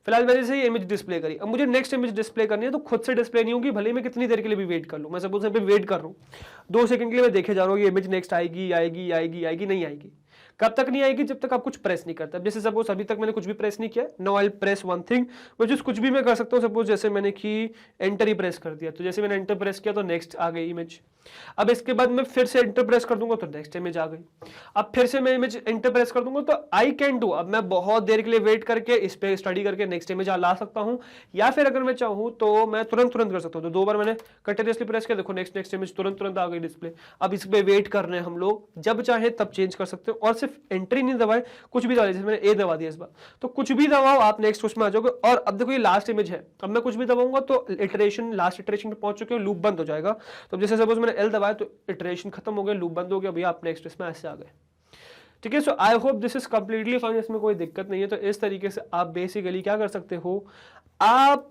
फिलहाल मैंने जैसे इमेज डिस्प्ले करी, अब मुझे नेक्स्ट इमेज डिस्प्ले करनी है तो खुद से डिस्प्ले नहीं होगी, भले मैं कितनी देर के लिए भी वेट कर लूं। मैं सपोज पे वेट कर रहा हूं 2 सेकंड के लिए, मैं देखे जा रहा हूं ये इमेज नेक्स्ट आएगी आएगी आएगी आएगी, नहीं आएगी। कब तक नहीं आएगी, जब तक आप कुछ प्रेस नहीं करते। जैसे सपोज अभी तक मैंने कुछ भी प्रेस नहीं किया, no I press one thing, which कुछ भी मैं कर सकता हूँ। सपोज जैसे मैंने की एंटर ही प्रेस कर दिया, तो जैसे मैंने एंटर प्रेस किया तो नेक्स्ट आ गई इमेज। अब इसके बाद मैं फिर से एंटर प्रेस कर दूंगा तो नेक्स्ट इमेज आ गई। अब फिर से मैं इमेज एंटर प्रेस कर दूंगा तो आई कैन डू, अब मैं बहुत देर के लिए वेट करके इस पे स्टडी करके नेक्स्ट इमेज ला सकता हूं, या फिर अगर मैं चाहूं तो मैं तुरंत कर सकता हूं। तो 2 बार मैंने कंटिन्यूअसली प्रेस किया, देखो नेक्स्ट इमेज तुरंत आ गई डिस्प्ले। अब इस पे वेट कर रहे हैं हम लोग, जब चाहे तब चेंज कर सकते हो और सिर्फ एंट्री नहीं दबाए, कुछ भी दबा, जैसे मैंने ए दबा दिया इस बार, तो कुछ भी दबाओ आप नेक्स्ट उसमें आ जाओगे। और अब देखो ये लास्ट इमेज है, अब मैं कुछ भी दबाऊंगा तो इटरेशन लास्ट इटरेशन पे पहुंच चुके हो, लूप बंद हो जाएगा। तो जैसे सपोज मैंने एल दबाया तो इटरेशन खत्म हो गया, लूप बंद हो गया, भैया आप नेक्स्ट इसमें ऐसे आ गए। ठीक है, so I hope this is completely fine, इसमें कोई दिक्कत नहीं है। तो इस तरीके से आप बेसिकली क्या कर सकते हो, आप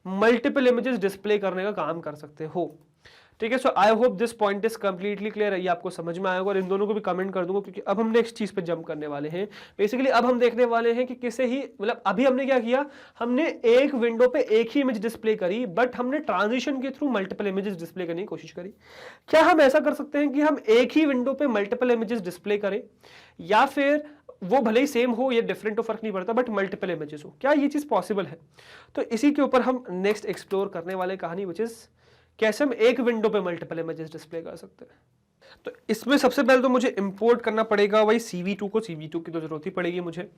मल्टीपल इमेजेस डिस्प्ले करने का काम कर सकते हो। ठीक है, so I hope this point is completely clear है, ये आपको समझ में आएगा। और इन दोनों को भी कमेंट कर दूंगा क्योंकि अब हम नेक्स्ट चीज पे जंप करने वाले हैं। बेसिकली अब हम देखने वाले हैं कि किसे ही, मतलब अभी हमने क्या किया, हमने एक विंडो पे एक ही इमेज डिस्प्ले करी, बट हमने ट्रांजिशन के थ्रू मल्टीपल इमेजेस डिस्प्ले करने की कोशिश करी। क्या हम ऐसा कर सकते हैं कि हम एक ही विंडो पे मल्टीपल इमेजेस डिस्प्ले करें, या फिर वो भले ही सेम हो या डिफरेंट हो, फर्क नहीं पड़ता, बट मल्टीपल इमेजेस हो? क्या ये चीज पॉसिबल है? तो इसी के ऊपर हम नेक्स्ट एक्सप्लोर करने वाले कहानी, विच इज कैसे हम एक विंडो पे मल्टीपल इमेजेस डिस्प्ले कर सकते हैं। तो इसमें सबसे पहले तो मुझे इंपोर्ट करना पड़ेगा वही CV2 को, CV2 की तो जरूरत ही पड़ेगी मुझे,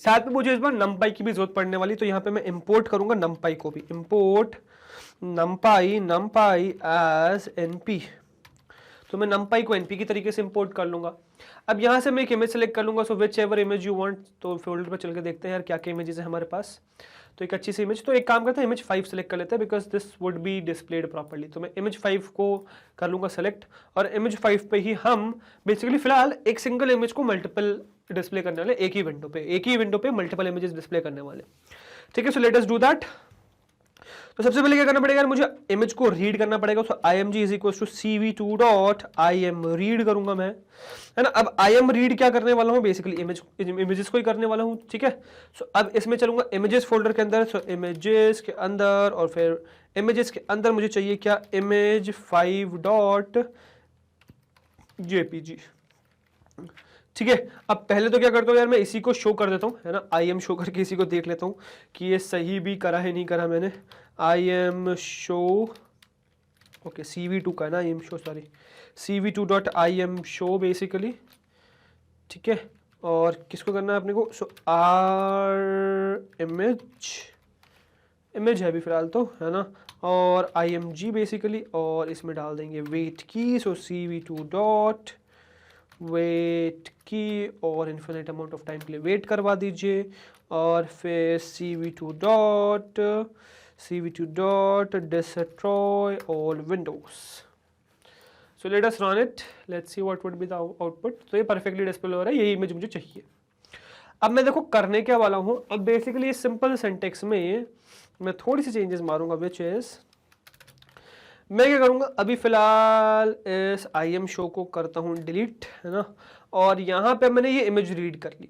साथ में मुझे इस बार numpy की भी जरूरत पड़ने वाली। तो यहाँ पे मैं इंपोर्ट करूंगा numpy को भी, इंपोर्ट numpy एज np। तो मैं numpy को np की तरीके से इंपोर्ट कर लूंगा। अब यहाँ से मैं एक इमेज सेलेक्ट कर लूंगा, so whichever image you want. तो फोल्डर पर चल के देखते हैं यार क्या क्या इमेजेस है हमारे पास। तो एक अच्छी सी इमेज, तो एक काम करते हैं इमेज 5 सेलेक्ट कर लेते हैं, because this would be displayed properly. तो मैं इमेज 5 को कर लूंगा सेलेक्ट, और इमेज 5 पे ही हम बेसिकली फिलहाल एक सिंगल इमेज को मल्टीपल डिस्प्ले करने वाले, एक ही विंडो पे मल्टीपल इमेजेस डिस्प्ले करने वाले। ठीक है, so let us do that. तो सबसे पहले क्या करना पड़ेगा, मुझे इमेज को रीड करना पड़ेगा। तो img is equal to cv2 dot im read करूंगा मैं, है ना। अब im रीड क्या करने वाला हूँ, बेसिकली इमेजेस को ही करने वाला हूँ। ठीक है, सो अब इसमें चलूंगा इमेजेस फोल्डर के अंदर। सो इमेजेस के अंदर, और फिर इमेजेस के अंदर मुझे चाहिए क्या, image5 डॉट jpg। ठीक है, अब पहले तो क्या करता हूँ यार, मैं इसी को शो कर देता हूँ, है ना, आई एम शो करके इसी को देख लेता हूँ कि ये सही भी करा है नहीं करा मैंने। I am show, okay CV2 का है ना, I am show, sorry CV2.IM show basically, ठीक है। और किसको करना है अपने को, सो आर इमेज है अभी फिलहाल तो, है ना, और IMG बेसिकली, और इसमें डाल देंगे वेट की, सो CV2 डॉट वेट की, और इन्फिनिट अमाउंट ऑफ टाइम के लिए वेट करवा दीजिए, और फिर CV2 dot destroy all Windows. So let us run it, let's see what would be the output. तो ये परफेक्टली डिस्प्ले हो रहा है, यही इमेज मुझे चाहिए। अब मैं देखो करने क्या वाला हूँ, अब बेसिकली इस सिंपल सिंटेक्स में मैं थोड़ी सी चेंजेस मारूंगा, विच इज मैं क्या करूंगा, अभी फिलहाल इस IM शो को करता हूं डिलीट, है ना, और यहाँ पे मैंने ये इमेज रीड कर ली।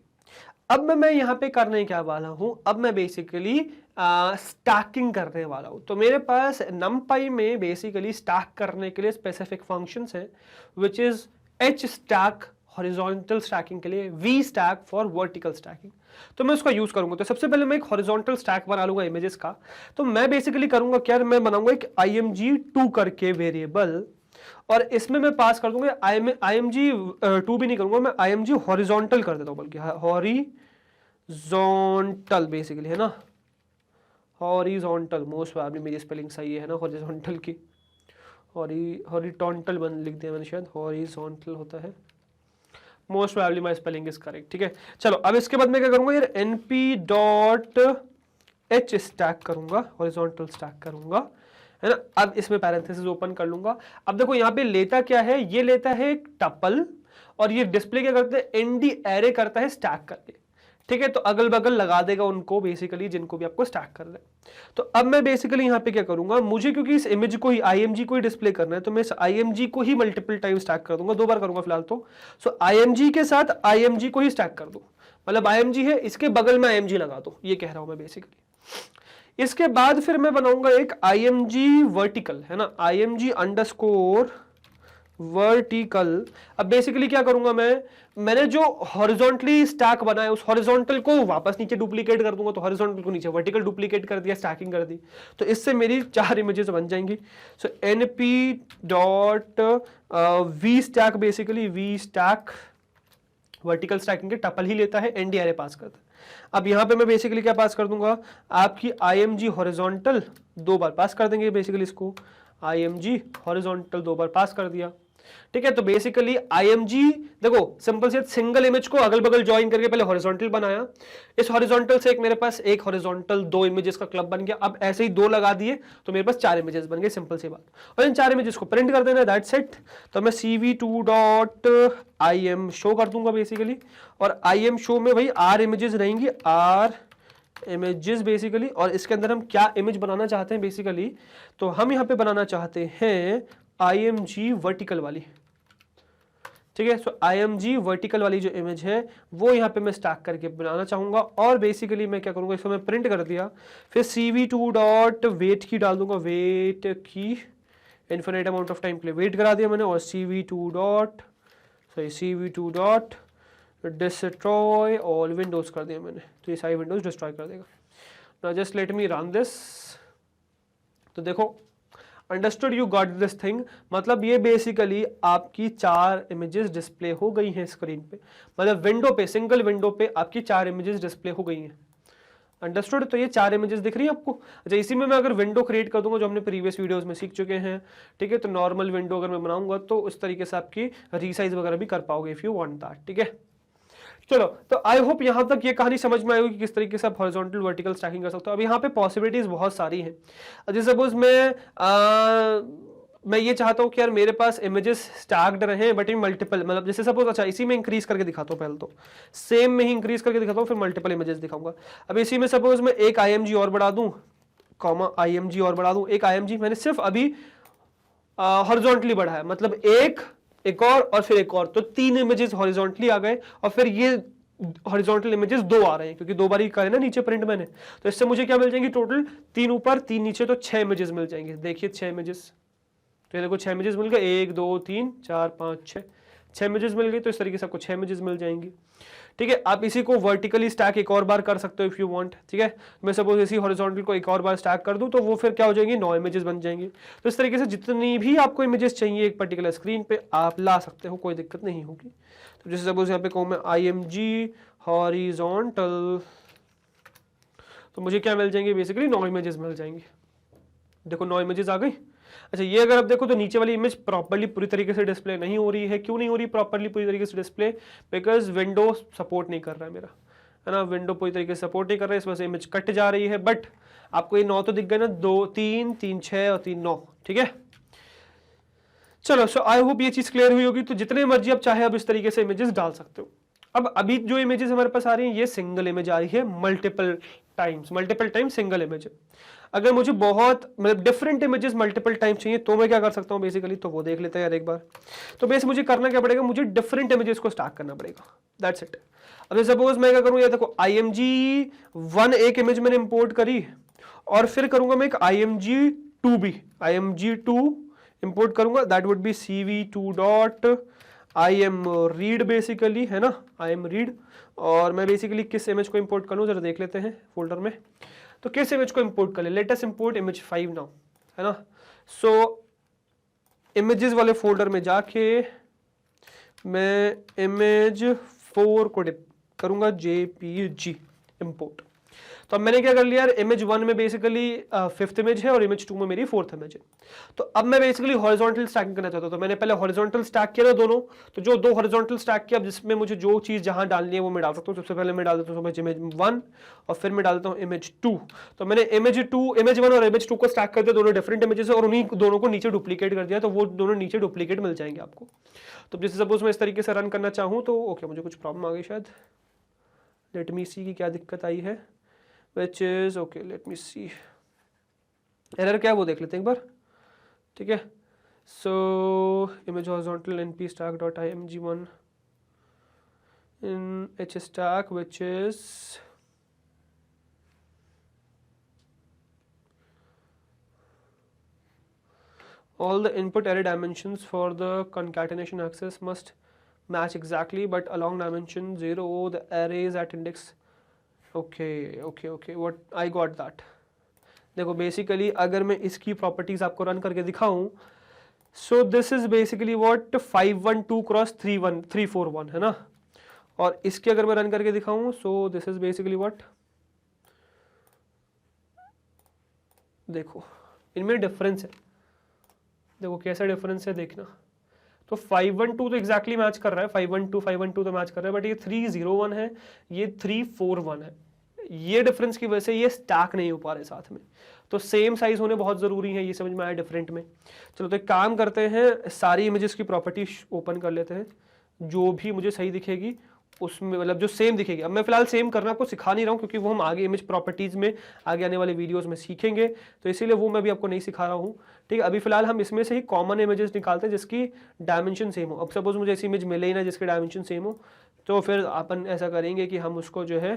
अब मैं यहाँ पे करने क्या वाला हूँ, अब मैं बेसिकली स्टैकिंग करने वाला हूँ। तो मेरे पास numpy में बेसिकली स्टैक करने के लिए स्पेसिफिक फंक्शंस है, which is hstack horizontal stacking के लिए, vstack फॉर वर्टिकल स्टैकिंग। तो मैं उसका यूज करूंगा। तो सबसे पहले मैं एक हॉरिजॉन्टल स्टैक बना लूंगा इमेजेस का। तो मैं बेसिकली करूंगा क्या, मैं बनाऊंगा एक img2 करके वेरिएबल, और इसमें मैं पास कर दूंगा img2 भी नहीं करूंगा मैं, img हॉरिजॉन्टल कर देता हूं, बल्कि हॉरिजॉन्टल बेसिकली, है ना, हॉरिजॉन्टल, मोस्ट प्रोबेबली मेरी स्पेलिंग सही है ना, हॉरिजॉन्टल की हॉरिटॉन्टल लिख दिया मैंने, शायद हॉरिजॉन्टल होता है, most probably my spelling is correct, ठीक है। चलो अब इसके बाद मैं क्या करूंगा यार, np.h स्टैक करूंगा, हॉरिजॉन्टल स्टैक करूंगा, है ना। अब इसमें पैरेंथेसिस ओपन कर लूंगा। अब देखो यहाँ पे लेता क्या है, ये लेता है एक टपल, और ये डिस्प्ले क्या करते हैं, nd एरे करता है स्टैक करके, ठीक है। तो अगल बगल लगा देगा उनको बेसिकली, जिनको भी आपको स्टैक करना है। तो अब मैं बेसिकली यहाँ पे क्या करूंगा, मुझे क्योंकि इस इमेज को ही IMG को ही डिस्प्ले करना है, तो मैं इस IMG को ही मल्टीपल टाइम स्टैक कर दूंगा, 2 बार करूंगा फिलहाल तो। सो IMG के साथ IMG को ही स्टैक कर दो, मतलब IMG है, इसके बगल में IMG लगा दो, ये कह रहा हूं मैं बेसिकली। इसके बाद फिर मैं बनाऊंगा एक IMG वर्टिकल, है ना, IMG अंडरस्कोर वर्टिकल। अब बेसिकली क्या करूंगा मैंने जो हॉरिजॉन्टली स्टैक बनाया उस हॉरिजॉन्टल को वापस नीचे डुप्लीकेट कर दूंगा, तो हॉरिजॉन्टल को नीचे वर्टिकल डुप्लीकेट कर दिया, स्टैकिंग कर दी, तो इससे मेरी 4 इमेजेस बन जाएंगी। सो np.vstack basically vstack vertical stacking के टपल ही लेता है, nd एरे पास करता है। अब यहाँ पे मैं बेसिकली क्या पास कर दूंगा, आपकी IMG हॉरिजॉन्टल 2 बार पास कर देंगे बेसिकली, इसको IMG हॉरिजॉन्टल 2 बार पास कर दिया, ठीक है। तो बेसिकली IMG देखो सिंपल से सिंगल इमेज को अगल बगल ज्वाइन करके पहले हॉरिजॉन्टल बनाया, इस हॉरिजॉन्टल से एक मेरे पास एक हॉरिजॉन्टल 2 इमेजेस का क्लब बन गया। अब ऐसे ही 2 लगा दिए तो मेरे पास 4 इमेजेस बन गए, सिंपल सी बात। और इन 4 इमेजेस को प्रिंट कर देना, दैट्स इट। तो मैं CV2.IM शो कर दूंगा बेसिकली, और IM शो में भाई R इमेजेस रहेंगी, R इमेजेस बेसिकली। और इसके अंदर हम क्या इमेज बनाना चाहते हैं बेसिकली, तो हम यहाँ पे बनाना चाहते हैं IMG वर्टिकल वाली, ठीक है। सो IMG वर्टिकल वाली जो इमेज है वो यहाँ पे मैं स्टैक करके बनाना चाहूंगा। और बेसिकली मैं क्या करूंगा, इसको मैं प्रिंट कर दिया, फिर CV2.वेट की डाल दूंगा, वेट की इन्फिनिट अमाउंट ऑफ टाइम के लिए वेट करा दिया मैंने, और CV2 डिस्ट्रॉय ऑल विंडोज कर दिया मैंने, तो ये सारी विंडोज डिस्ट्रॉय कर देगा। Now just let me run this. तो देखो understood, you got this thing, मतलब ये बेसिकली आपकी 4 इमेजेस डिस्प्ले हो गई हैं स्क्रीन पे, मतलब विंडो पे, सिंगल विंडो पे आपकी 4 इमेजेस डिस्प्ले हो गई हैं। अंडरस्टूड, तो ये 4 इमेजेस दिख रही है आपको। अच्छा, इसी में मैं अगर विंडो क्रिएट कर दूंगा जो हमने प्रीवियस वीडियोस में सीख चुके हैं, ठीक है। तो नॉर्मल विंडो अगर मैं बनाऊंगा तो उस तरीके से आपकी रीसाइज वगैरह भी कर पाओगे इफ यू वांट दैट, ठीक है। चलो, तो आई होप यहां तक ये कहानी समझ में आई होगी कि किस तरीके से आप हॉरिजॉन्टल वर्टिकल स्टैकिंग कर सकते हो। अब यहाँ पे पॉसिबिलिटीज बहुत सारी हैं। जैसे सपोज मैं ये चाहता हूँ कि यार मेरे पास इमेजेस स्टैक्ड रहे बट इन मल्टीपल, मतलब जैसे सपोज, अच्छा इसी में इंक्रीज करके दिखाता हूँ, पहले तो सेम में ही इंक्रीज करके दिखाता हूँ, फिर मल्टीपल इमेजेस दिखाऊंगा। अब इसी में सपोज मैं एक IMG और बढ़ा दूं, कॉमा IMG और बढ़ा दूं, एक IMG मैंने सिर्फ अभी हॉरिजॉन्टली बढ़ाया, मतलब एक और फिर एक और, तो 3 इमेजेस हॉरिजॉन्टली आ गए, और फिर ये हॉरिजॉन्टल इमेजेस 2 आ रहे हैं क्योंकि 2 बार ही करे ना नीचे प्रिंट मैंने। तो इससे मुझे क्या मिल जाएंगी टोटल, 3 ऊपर 3 नीचे, तो 6 इमेजेस मिल जाएंगे। देखिए 6 इमेजेस, तो ये देखो 6 इमेजेस मिल गए, 1 2 3 4 5 6 6 इमेजेस मिल गई, तो इस तरीके से आपको 6 इमेजेस मिल जाएंगी। ठीक है, आप इसी को वर्टिकली स्टैक एक और बार कर सकते हो इफ यू वांट। ठीक है, मैं सपोज इसी हॉरिजॉन्टल को एक और बार स्टैक कर दूं तो वो फिर क्या हो जाएंगे, 9 इमेजेस बन जाएंगे। तो इस तरीके से जितनी भी आपको इमेजेस चाहिए एक पर्टिकुलर स्क्रीन पे आप ला सकते हो, कोई दिक्कत नहीं होगी। तो जैसे सपोज यहाँ पे कहूँ मैं IMG हॉरिजॉन्टल, तो मुझे क्या मिल जाएंगे, बेसिकली 9 इमेजेस मिल जाएंगे। देखो 9 इमेजेस आ गई। अच्छा, ये अगर आप देखो तो नीचे वाली इमेज प्रॉपर्ली पूरी तरीके से डिस्प्ले नहीं हो रही है। क्यों नहीं हो रही प्रॉपर्ली पूरी तरीके से डिस्प्ले? बिकॉज विंडो सपोर्ट नहीं कर रहा है मेरा, है ना, विंडो पूरी तरीके से सपोर्ट नहीं कर रहा है, इस वजह से इमेज कट जा रही है। बट आपको ये 9 तो दिख गए ना, 2 3 3 6 और 3 9। ठीक है, चलो, सो आई होप ये चीज क्लियर हुई होगी। तो जितने मर्जी आप चाहे अब इस तरीके से इमेजेस डाल सकते हो। अब अभी जो इमेजेस हमारे पास आ रही हैं ये सिंगल इमेज आ रही है, मल्टीपल टाइम्स सिंगल इमेज है। अगर मुझे बहुत मतलब डिफरेंट इमेजेस मल्टीपल टाइम चाहिए तो मैं क्या कर सकता हूँ बेसिकली, तो वो देख लेते हैं यार एक बार। तो बेस मुझे करना क्या पड़ेगा, मुझे डिफरेंट इमेजेस को स्टैक करना पड़ेगा, दैट्स इट। अब सपोज मैं क्या करूँ, ये देखो IMG1 एक इमेज मैंने इंपोर्ट करी और फिर करूंगा मैं एक IMG2 भी, IMG2 इंपोर्ट करूंगा, that would be CV2 dot IMRead basically, है ना, IMRead। और मैं बेसिकली किस इमेज को इंपोर्ट करूं जरा देख लेते हैं फोल्डर में। तो किस इमेज को इंपोर्ट कर ले, let us import image 5 now, है ना। सो इमेजेस वाले फोल्डर में जाके मैं इमेज 4 को डिप करूंगा, JPG इंपोर्ट। तो अब मैंने क्या कर लिया, इमेज 1 में बेसिकली 5th इमेज है और इमेज 2 में मेरी 4th इमेज है। तो अब मैं बेसिकली हॉरिजॉन्टल स्टैकिंग करना चाहता हूं। तो मैंने पहले हॉरिजॉन्टल स्टैक किया ना दोनों, तो जो 2 हॉरिजॉन्टल स्टैक किया, अब जिसमें मुझे जो चीज जहां डालनी है वो मैं डाल सकता हूं। सबसे पहले मैं डाल देता हूं इमेज 1 और फिर मैं डालता हूं इमेज 2। तो मैंने इमेज 1 और इमेज 2 को स्टैक कर दिया, दोनों डिफरेंट इमेजेस, और उन्हीं दोनों को नीचे डुप्लीकेट कर दिया, तो वो दोनों नीचे डुप्लीकेट मिल जाएंगे आपको। तो जैसे सपोज मैं इस तरीके से रन करना चाहूँ तो ओके, मुझे कुछ प्रॉब्लम आ गई शायद, लेट मी सी की क्या दिक्कत आई है, which is okay, let me see error क्या है वो देख लेते हैं एक बार। ठीक है, so image horizontal np stack dot img1 in hstack which is all the input array dimensions for the concatenation access must match exactly, but along dimension 0 the arrays at index okay what I got that. देखो basically अगर मैं इसकी properties आपको run करके दिखाऊं, so this is basically what 512 cross 341 है ना, और इसके अगर मैं रन करके दिखाऊं so this is basically what, देखो इनमें डिफरेंस है, देखो कैसा डिफरेंस है देखना। तो 512 तो एग्जैक्टली मैच कर रहा है, 512 तो मैच कर रहा है, बट ये 301 है, ये 341 है। ये डिफरेंस की वजह से ये स्टैक नहीं हो पा रहे साथ में। तो सेम साइज होने बहुत जरूरी है, ये समझ में आया डिफरेंट में। चलो तो एक काम करते हैं, सारी इमेजेस की प्रॉपर्टी ओपन कर लेते हैं, जो भी मुझे सही दिखेगी उसमें, मतलब जो सेम दिखेगी। अब मैं फिलहाल सेम करना आपको सिखा नहीं रहा हूँ, क्योंकि वो हम आगे इमेज प्रॉपर्टीज में आगे आने वाले वीडियोस में सीखेंगे, तो इसीलिए वो मैं भी आपको नहीं सिखा रहा हूँ। ठीक है, अभी फिलहाल हम इसमें से ही कॉमन इमेजेस निकालते हैं जिसकी डायमेंशन सेम हो। अब सपोज मुझे ऐसी इमेज मिले ही ना जिसकी डायमेंशन सेम हो, तो फिर अपन ऐसा करेंगे कि हम उसको जो है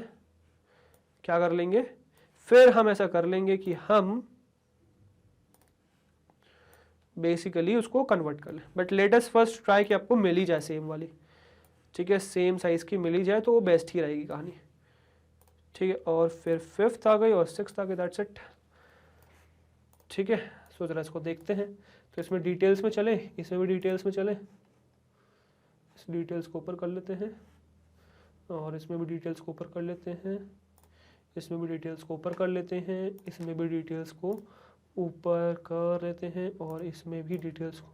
क्या कर लेंगे, फिर हम ऐसा कर लेंगे कि हम बेसिकली उसको कन्वर्ट कर लें। But let us first try कि आपको मिल ही जाए सेम वाली। ठीक है, सेम साइज की मिल ही जाए तो वो बेस्ट ही रहेगी कहानी। ठीक है, और फिर 5th आ गई और 6th आ गई, दैट्स इट। ठीक है, सो जरा इसको देखते हैं। तो इसमें डिटेल्स में चले, इसमें भी डिटेल्स में चले, इस डिटेल्स को ऊपर कर लेते हैं, और इसमें भी डिटेल्स को ऊपर कर लेते हैं, इसमें भी डिटेल्स को ऊपर कर लेते हैं, इसमें भी डिटेल्स को ऊपर कर लेते हैं, और इसमें भी डिटेल्स को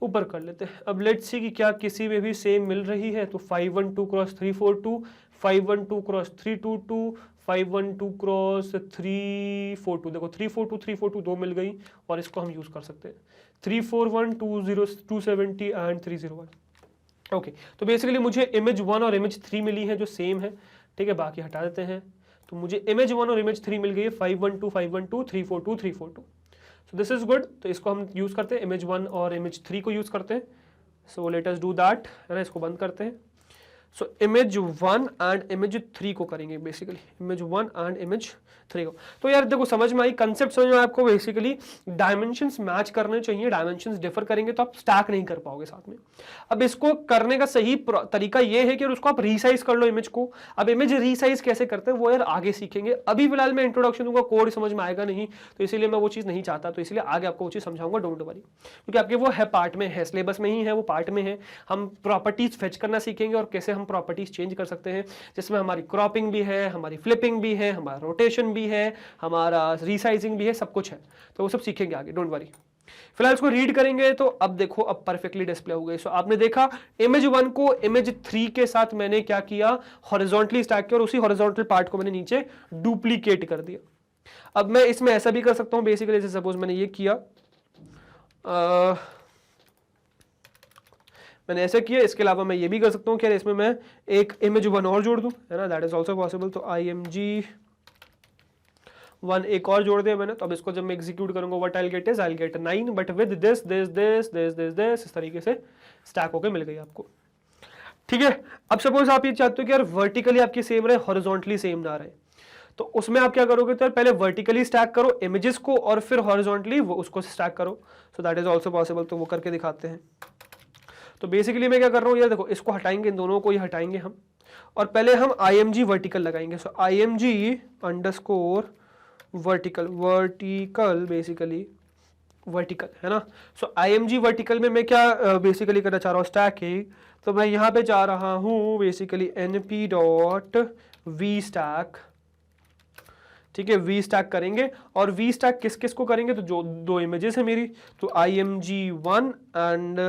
ऊपर कर लेते हैं। अब लेट्स सी कि क्या किसी में भी सेम मिल रही है। तो 512 क्रॉस 342, 512 क्रॉस 322, 512 क्रॉस 342, देखो 342 दो मिल गई, और इसको हम यूज कर सकते हैं 341, 270 एंड 301। ओके, तो बेसिकली मुझे इमेज 1 और इमेज 3 मिली है जो सेम है। ठीक है, बाकी हटा देते हैं। तो मुझे इमेज 1 और इमेज 3 मिल गई है, 512, 512, 342, 342। So this is good. तो इसको हम यूज करते हैं, इमेज 1 और इमेज 3 को यूज करते हैं। So let us do that, है ना, इसको बंद करते हैं। सो इमेज 1 एंड इमेज 3 को करेंगे बेसिकली, इमेज 1 एंड इमेज 3 को। तो यार देखो समझ में आई, कंसेप्ट समझ में आपको, बेसिकली डायमेंशंस मैच करने चाहिए, डायमेंशंस डिफर करेंगे तो आप स्टैक नहीं कर पाओगे साथ में। अब इसको करने का सही तरीका ये है कि उसको आप रीसाइज कर लो इमेज को। अब इमेज रीसाइज कैसे करते हैं वो यार आगे सीखेंगे, अभी फिलहाल मैं इंट्रोडक्शन दूंगा, कोड समझ में आएगा नहीं, तो इसीलिए मैं वो चीज़ नहीं चाहता, तो इसलिए आगे आपको वो चीज़ समझाऊंगा, डोंट वरी, क्योंकि आपके वो है पार्ट में है, सिलेबस में ही है, वो पार्ट में है। हम प्रॉपर्टीज फेच करना सीखेंगे और कैसे हम प्रॉपर्टीज चेंज कर सकते हैं, जिसमें हमारी क्रॉपिंग भी है, हमारी फ्लिपिंग भी है, हमारा रोटेशन भी है, हमारा रीसाइजिंग भी है, सब कुछ है, तो वो सब सीखेंगे आगे, डोंट वरी। फिलहाल इसको रीड करेंगे तो अब देखो अब परफेक्टली डिस्प्ले हो गई। सो आपने देखा इमेज 1 को इमेज 3 के साथ मैंने क्या किया, हॉरिजॉन्टली स्टैक किया और उसी हॉरिजॉन्टल पार्ट को मैंने नीचे डुप्लीकेट कर दिया। अब मैं इसमें ऐसा भी कर सकता हूं बेसिकली, जैसे सपोज मैंने ये किया, मैंने ऐसा किया, इसके अलावा मैं ये भी कर सकता हूं कि इसमें मैं एक इमेज 1 और जोड़ दूं, है ना, दैट इज ऑल्सो पॉसिबल। तो img1 एक और जोड़ दिया मैंने, तो अब इसको जब मैं एग्जीक्यूट करूंगा what I get is I get 9 but with this this this this this this, इस तरीके से स्टैक होकर मिल गई आपको। ठीक है, अब सपोज आप ये चाहते हो कि यार वर्टिकली आपकी सेम रहे, हॉरिजॉन्टली सेम ना रहे, तो उसमें आप क्या करोगे, तो पहले वर्टिकली स्टैक करो इमेजेस को और फिर हॉरिजॉन्टली वो उसको स्टैक करो। So that is also possible, तो वो करके दिखाते हैं। तो बेसिकली मैं क्या कर रहा हूँ, यार देखो इसको हटाएंगे, इन दोनों को ही हटाएंगे हम, और पहले हम img वर्टिकल लगाएंगे। सो img underscore vertical, vertical basically vertical, है ना। सो img वर्टिकल में मैं क्या बेसिकली करना चाह रहा हूँ, स्टैकिंग, तो मैं यहाँ पे जा रहा हूँ basically np dot vstack, ठीक है, वी स्टैक करेंगे, और वी स्टैक किस किस को करेंगे, तो जो दो इमेजेस है मेरी, तो img1 एंड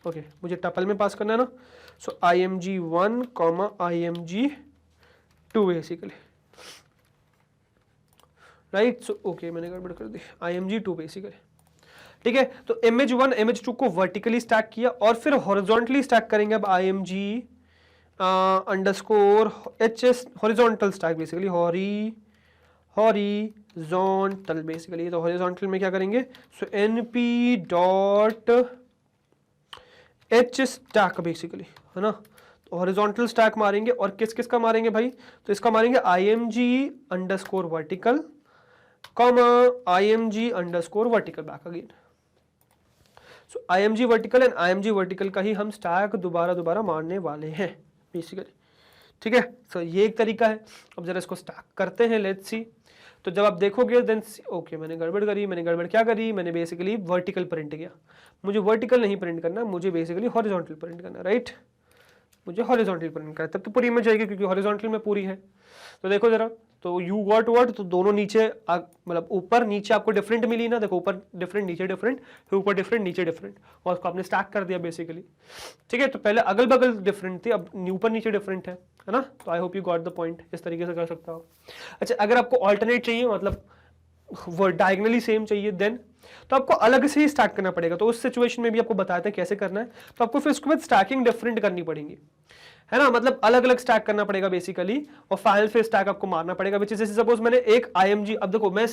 ओके मुझे टपल में पास करना है ना, सो img1 img2 basically, right. So okay मैंने गड़बड़ कर दी, img2 बेसिकली, ठीक है। तो इमेज 1 इमेज 2 को वर्टिकली स्टैक किया और फिर हॉरिजॉन्टली स्टैक करेंगे अब img underscore hs, horizontal stack basically, horizontal basically, तो हॉरिजॉन्टल में क्या करेंगे, सो np dot h stack basically, है ना। तो हॉरिजॉन्टल स्टैक मारेंगे और किस किस का मारेंगे भाई, तो इसका मारेंगे img underscore vertical comma img underscore vertical back again. So img vertical and img vertical का ही हम स्टैक दोबारा मारने वाले हैं बेसिकली, ठीक है। सो ये एक तरीका है। अब जरा इसको स्टैक करते हैं, लेट्स सी। तो जब आप देखोगे देन ओके मैंने गड़बड़ क्या करी, मैंने बेसिकली वर्टिकल प्रिंट किया। मुझे वर्टिकल नहीं प्रिंट करना, मुझे बेसिकली हॉरिजॉन्टल प्रिंट करना, राइट। मुझे हॉरिजॉन्टल प्रिंट करना, तब तो पूरी इमेज आएगी क्योंकि हॉरिजॉन्टल में पूरी है। तो देखो जरा, तो यू गॉट व्हाट, तो दोनों नीचे मतलब ऊपर नीचे आपको डिफरेंट मिली ना, देखो ऊपर डिफरेंट नीचे डिफरेंट, फिर ऊपर डिफरेंट नीचे डिफरेंट, और उसको आपने स्टैक कर दिया बेसिकली, ठीक है। तो पहले अगल बगल डिफरेंट थी, अब ऊपर नीचे डिफरेंट है ना। तो I hope you got the point, इस तरीके से कर सकता हो। अच्छा, अगर आपको ऑल्टरनेट चाहिए, मतलब वो डायगनली सेम चाहिए, देन तो आपको अलग से ही स्टैक करना पड़ेगा। तो उस सिचुएशन में भी आपको बताते हैं कैसे करना है। तो आपको फिर उसके बाद स्टैकिंग डिफरेंट करनी पड़ेगी, है ना, मतलब अलग अलग स्टैक करना पड़ेगा बेसिकली, और फाइल फिर स्टैक आपको मारना पड़ेगा। विच जैसे सपोज मैंने एक img, अब देखो मैं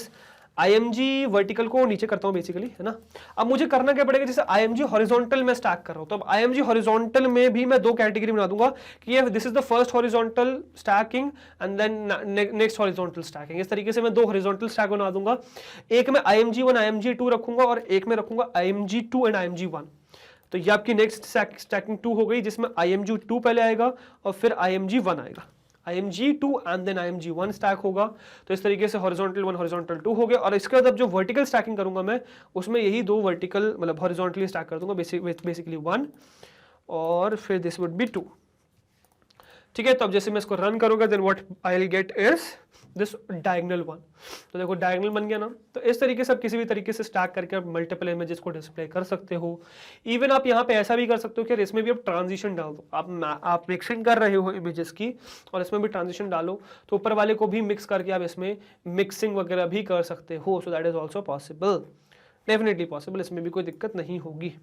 img वर्टिकल को नीचे करता हूं बेसिकली, है ना। अब मुझे करना क्या पड़ेगा, जैसे img हॉरिजॉन्टल में स्टैक कर रहा हूं, तो अब img हॉरिजॉन्टल में भी मैं दो कैटेगरी बना दूंगा कि ये this is the first horizontal stacking and then next horizontal stacking. इस तरीके से मैं दो हॉरिजॉन्टल स्टैक बना दूंगा। एक में img1 img2 रखूंगा और एक में रखूंगा img2 एंड img1। तो ये आपकी नेक्स्ट स्टैकिंग 2 हो गई, जिसमें img2 पहले आएगा और फिर img1 आएगा, img2 and then img1 stack होगा। तो इस तरीके से हॉरिजॉन्टल 1 हॉरिजॉन्टल 2 हो गया। और इसके बाद अब जो वर्टिकल स्टैकिंग करूंगा मैं, उसमें यही दो वर्टिकल मतलब हॉरिजॉन्टली स्टैक कर दूंगा, बेसिकली 1 और फिर दिस वुड बी 2, ठीक है। तो अब जैसे मैं इसको रन करूंगा, then what I will get is this diagonal 1। तो देखो डायगोनल बन गया ना। तो इस तरीके से आप किसी भी तरीके से स्टैक करके आप मल्टीपल इमेजेस को डिस्प्ले कर सकते हो। इवन आप यहाँ पे ऐसा भी कर सकते हो कि इसमें भी आप ट्रांजिशन डाल दो, आप मिक्सिंग कर रहे हो इमेजेस की और इसमें भी ट्रांजिशन डालो, तो ऊपर वाले को भी मिक्स करके आप इसमें मिक्सिंग वगैरह भी कर सकते हो। So that is also possible, definitely possible, इसमें भी कोई दिक्कत नहीं होगी।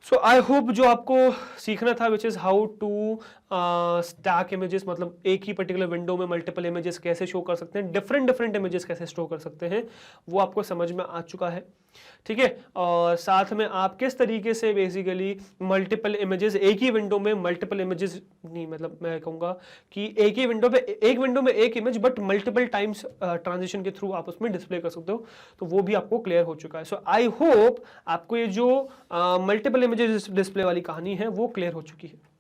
सो आई होप जो आपको सीखना था which is how to stack images, मतलब एक ही पर्टिकुलर विंडो में मल्टीपल इमेजेस कैसे शो कर सकते हैं, डिफरेंट इमेजेस कैसे स्टोर कर सकते हैं, वो आपको समझ में आ चुका है। ठीक है। और साथ में आप किस तरीके से बेसिकली मल्टीपल इमेजेस एक ही विंडो में, मल्टीपल इमेजेस नहीं, मतलब मैं कहूँगा कि एक ही विंडो पे, एक विंडो में एक image but multiple times transition के थ्रू आप उसमें डिस्प्ले कर सकते हो, तो वो भी आपको क्लियर हो चुका है। सो आई होप आपको ये जो मल्टीपल इमेजेस डिस्प्ले वाली कहानी है वो क्लियर हो चुकी है।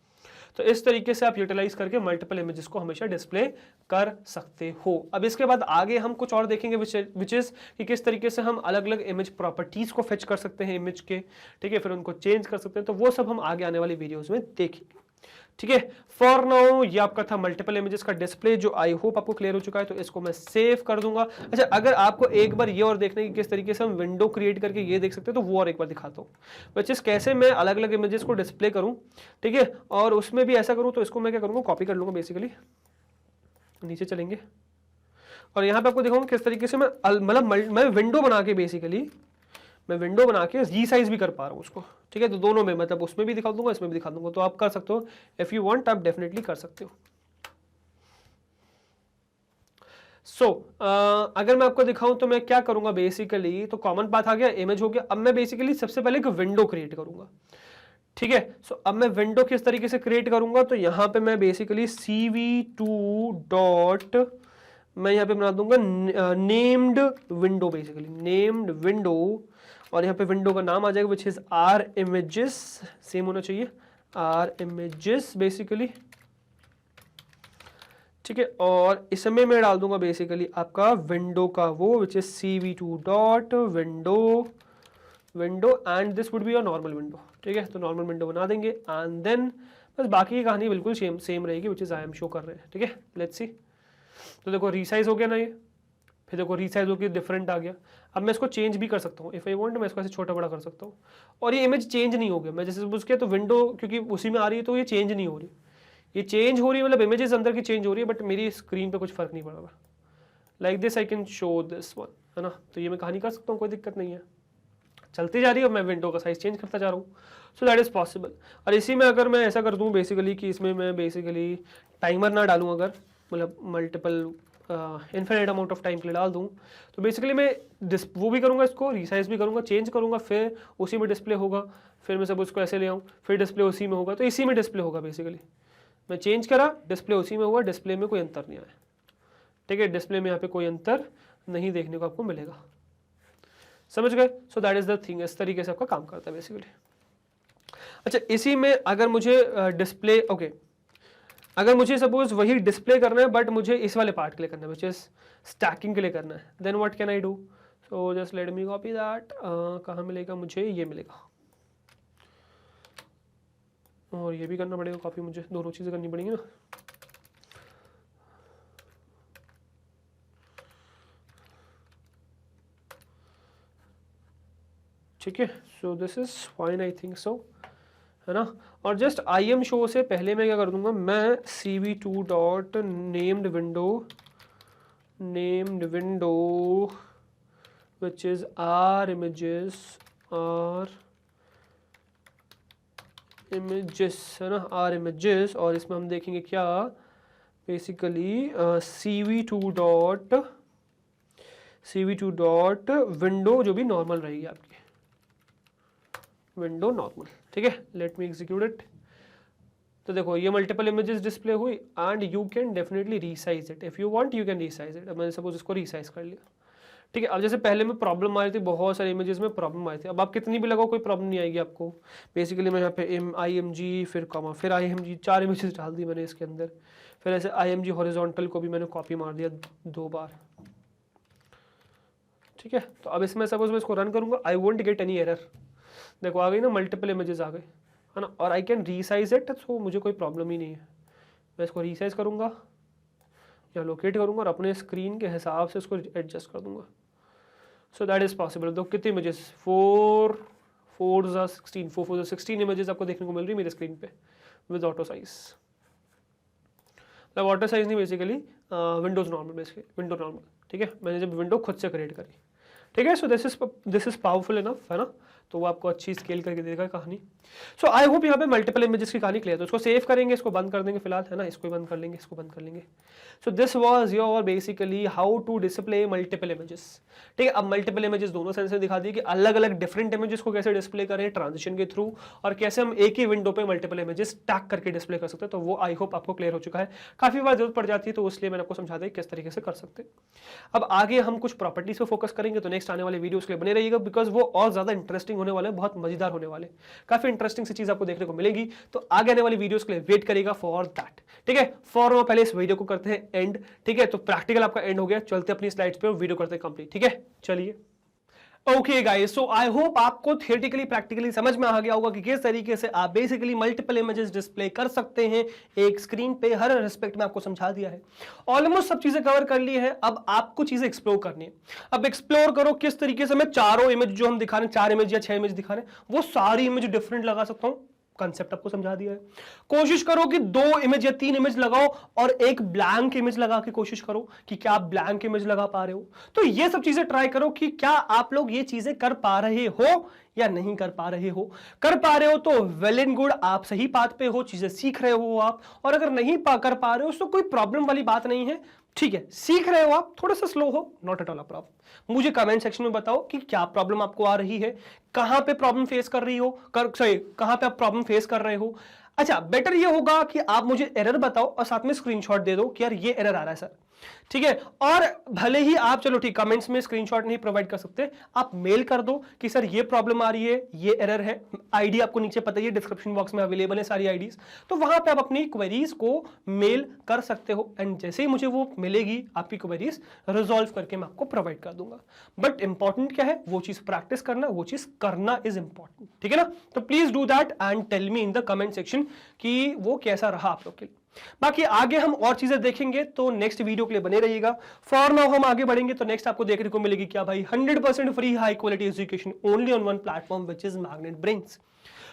तो इस तरीके से आप यूटिलाइज करके मल्टीपल इमेजेस को हमेशा डिस्प्ले कर सकते हो। अब इसके बाद आगे हम कुछ और देखेंगे विच इज कि किस तरीके से हम अलग अलग इमेज प्रॉपर्टीज को फेच कर सकते हैं इमेज के, ठीक है, फिर उनको चेंज कर सकते हैं, तो वो सब हम आगे आने वाली वीडियोस में देखेंगे। ठीक है, फॉर नाउ ये आपका था मल्टीपल इमेजेस का डिस्प्ले, जो आई होप आपको क्लियर हो चुका है, तो इसको मैं सेव कर दूंगा। अच्छा, अगर आपको एक बार ये और देखने की किस तरीके से हम विंडो क्रिएट करके ये देख सकते हैं, तो वो और एक बार दिखाता हूँ, बच्चे कैसे मैं अलग अलग इमेजेस को डिस्प्ले करूँ, ठीक है, और उसमें भी ऐसा करूँ, तो इसको मैं क्या करूँगा, कॉपी कर लूँगा बेसिकली, नीचे चलेंगे और यहाँ पे आपको दिखाऊंगा किस तरीके से मैं मतलब मैं विंडो बना के बेसिकली मैं विंडो बना के रीसाइज भी कर पा रहा हूँ उसको, ठीक है, तो दोनों में, मतलब उसमें भी दिखा दूंगा, इसमें भी दिखा दूंगा, तो आप कर सकते हो, इफ यू वांट आप डेफिनेटली कर सकते हो। सो अगर मैं आपको दिखाऊं तो मैं क्या करूंगा बेसिकली, तो कॉमन पाथ आ गया, इमेज हो गया, अब मैं बेसिकली सबसे पहले एक विंडो क्रिएट करूंगा, ठीक है। सो अब मैं विंडो किस तरीके से क्रिएट करूंगा, तो यहां पे मैं बेसिकली CV2 डॉट मैं यहां पे बना दूंगा named window, basically named window, और यहाँ पे विंडो का नाम आ जाएगा which is R images, same होना चाहिए, R images बेसिकली, ठीक है, और इसमें मैं डाल दूंगा बेसिकली आपका विंडो का वो which is CV2 dot window and this would be your normal window, ठीक है, तो नॉर्मल विंडो बना देंगे एंड देन बस बाकी की कहानी बिल्कुल सेम रहेगी which is I am show कर रहे हैं, ठीक है। लेट्स सी, तो देखो रीसाइज हो गया ना ये, फिर देखो रीसाइज होकर डिफरेंट आ गया। अब मैं इसको चेंज भी कर सकता हूँ, इफ आई वांट मैं इसको ऐसे छोटा बड़ा कर सकता हूँ, और ये इमेज चेंज नहीं हो गया, मैं जैसे सपोज किया तो विंडो क्योंकि उसी में आ रही है तो ये चेंज नहीं हो रही, ये चेंज हो रही है, मतलब इमेजेस अंदर की चेंज हो रही है, बट मेरी स्क्रीन पे कुछ फर्क नहीं पड़ रहा। Like this I can show this one, है ना, तो ये मैं कहानी कर सकता हूँ, कोई दिक्कत नहीं है, चलती जा रही है, मैं विंडो का साइज चेंज करता जा रहा हूँ, सो दैट इज पॉसिबल। और इसी में अगर मैं ऐसा कर दूँ बेसिकली कि इसमें मैं बेसिकली टाइमर ना डालूँ, अगर मतलब multiple infinite amount of time के लिए डाल दूँ, तो बेसिकली मैं वो भी करूँगा, इसको रीसाइज भी करूँगा, चेंज करूँगा, फिर उसी में डिस्प्ले होगा, फिर मैं सब उसको ऐसे ले आऊँ, फिर डिस्प्ले उसी में होगा, तो इसी में डिस्प्ले होगा बेसिकली, मैं चेंज करा, डिस्प्ले उसी में हुआ, डिस्प्ले में कोई अंतर नहीं आया, ठीक है, डिस्प्ले में यहाँ पे कोई अंतर नहीं देखने को आपको मिलेगा, समझ गए। So that is the thing, इस तरीके से आपका काम करता है बेसिकली। अच्छा, इसी में अगर मुझे डिस्प्ले ओके अगर मुझे सपोज वही डिस्प्ले करना है बट मुझे इस वाले पार्ट के लिए करना है विच इज स्टैकिंग के लिए करना है, then what can I do, so just let me copy that, कहाँ मिलेगा मुझे, ये मिलेगा, और ये भी करना पड़ेगा कॉपी, मुझे दोनों चीज़ें करनी पड़ेंगी ना। ठीक है, so this is fine, I think so, है ना। और जस्ट IM शो से पहले मैं क्या कर दूंगा, मैं CV2 dot named window which is R images, है ना, R images, और इसमें हम देखेंगे क्या बेसिकली CV2 डॉट विंडो जो भी नॉर्मल रहेगी आपकी, विंडो नॉर्मल, ठीक है। लेट मी एग्जीक्यूट इट, तो देखो ये मल्टीपल इमेजेस डिस्प्ले हुई and you can definitely resize it, if you want you can resize it. मैंने सपोज इसको रीसाइज कर लिया, ठीक है। अब जैसे पहले में प्रॉब्लम आ रही थी, बहुत सारे इमेजेस में प्रॉब्लम आई थी, अब आप कितनी भी लगाओ कोई प्रॉब्लम नहीं आएगी आपको। बेसिकली मैं यहाँ पे IMG फिर कॉमा फिर IMG 4 इमेजेस डाल दी मैंने इसके अंदर, फिर ऐसे IMG हॉरिजॉन्टल को भी मैंने कॉपी मार दिया 2 बार, ठीक है। तो अब इसमें सपोज मैं इसको रन करूंगा, I won't get any error, देखो आ गई ना, मल्टीपल इमेजेस आ गए, है ना, और आई कैन रीसाइज इट, तो मुझे कोई प्रॉब्लम ही नहीं है। मैं इसको रीसाइज करूंगा या लोकेट करूंगा और अपने स्क्रीन के हिसाब से इसको एडजस्ट कर दूंगा, सो दैट इज पॉसिबल। तो कितने इमेजेस, 4 4 16 इमेजेस आपको देखने को मिल रही है मेरे स्क्रीन पे विद ऑटो साइज, मतलब ऑटो साइज नहीं, basically Windows normal, basically window normal, ठीक है। मैंने जब विंडो खुद से क्रिएट करी, ठीक है। So this is powerful enough, है ना, तो वो आपको अच्छी स्केल करके देगा कहानी। सो आई होप यहाँ पे मल्टीपल इमेजेस की कहानी क्लियर है। तो इसको सेव करेंगे, इसको बंद कर देंगे फिलहाल, है ना, इसको बंद कर लेंगे, इसको बंद कर लेंगे। So this was your basically how to display multiple images. ठीक है, अब मल्टीपल इमेजेस दोनों सेंस में दिखा दिए कि अलग अलग डिफरेंट इमेजेस को कैसे डिस्प्ले करें ट्रांजिशन के थ्रू, और कैसे हम एक ही विंडो पे मल्टीपल इमेजेस टैग करके डिस्प्ले कर सकते हैं। तो वो आई होप आपको क्लियर हो चुका है। काफी बार जरूरत पड़ जाती है, तो इसलिए मैंने आपको समझा दिया किस तरीके से कर सकते हैं। अब आगे हम कुछ प्रॉपर्टीज पे फोकस करेंगे, तो नेक्स्ट आने वाले वीडियोस के लिए बने रहिएगा, बिकॉज वो और ज्यादा इंटरेस्टिंग होने वाले, बहुत मजेदार होने वाले, काफी इंटरेस्टिंग सी चीज आपको देखने को मिलेगी। तो आगे आने वाली वीडियोस के लिए वेट करेगा फॉर दैट। ठीक है, फॉर पहले इस वीडियो को करते हैं एंड। ठीक है, तो प्रैक्टिकल आपका एंड हो गया, चलते अपनी स्लाइड्स पे और वीडियो करते हैं कंप्लीट। ठीक है, चलिए। Okay guys, so I hope आपको थियोरेटिकली प्रैक्टिकली समझ में आ गया होगा कि किस तरीके से आप बेसिकली मल्टीपल इमेजेस डिस्प्ले कर सकते हैं एक स्क्रीन पे। हर रिस्पेक्ट में आपको समझा दिया है, ऑलमोस्ट सब चीजें कवर कर ली है। अब आपको चीजें एक्सप्लोर करनी है। अब एक्सप्लोर करो किस तरीके से मैं चारों इमेज जो हम दिखा रहे हैं, 4 इमेज या 6 इमेज दिखा रहे हैं, वो सारी इमेज डिफरेंट लगा सकता हूं। कंसेप्ट आपको समझा दिया है। कोशिश करो कि 2 इमेज या 3 इमेज लगाओ और एक ब्लैंक इमेज लगा के कोशिश करो कि क्या आप ब्लैंक इमेज लगा पा रहे हो। तो ये सब चीजें ट्राई करो कि क्या आप लोग ये चीजें कर पा रहे हो या नहीं कर पा रहे हो। कर पा रहे हो तो वेल एंड गुड, आप सही पाथ पे हो, चीजें सीख रहे हो आप। और अगर नहीं कर पा रहे हो तो कोई प्रॉब्लम वाली बात नहीं है। ठीक है, सीख रहे हो आप, थोड़ा सा स्लो हो, not at all a problem. मुझे कमेंट सेक्शन में बताओ कि क्या प्रॉब्लम आपको आ रही है, कहां पे प्रॉब्लम फेस कर रही हो, कहां पे आप प्रॉब्लम फेस कर रहे हो। अच्छा, बेटर ये होगा कि आप मुझे एरर बताओ और साथ में स्क्रीनशॉट दे दो कि यार ये एरर आ रहा है सर। ठीक है, और भले ही आप चलो ठीक कमेंट्स में स्क्रीनशॉट नहीं प्रोवाइड कर सकते, आप मेल कर दो कि सर ये प्रॉब्लम आ रही है, ये एरर है। आईडी आपको नीचे पता ही है, डिस्क्रिप्शन बॉक्स में अवेलेबल है सारी आईडीज, तो वहां पे आप अपनी क्वेरीज को मेल कर सकते हो। एंड जैसे ही मुझे वो मिलेगी आपकी क्वेरीज रिजॉल्व करके मैं आपको प्रोवाइड कर दूंगा। बट इंपॉर्टेंट क्या है, वो चीज प्रैक्टिस करना, वो चीज करना इज इंपॉर्टेंट। ठीक है ना, तो please do that and tell me in the comment section कि वो कैसा रहा आप लोग के लिए। बाकी आगे हम और चीजें देखेंगे, तो नेक्स्ट वीडियो के लिए बने रहिएगा। फॉर नाउ हम आगे बढ़ेंगे, तो नेक्स्ट आपको देखने को मिलेगी क्या भाई, 100% free high quality education only on one platform which is magnet brains.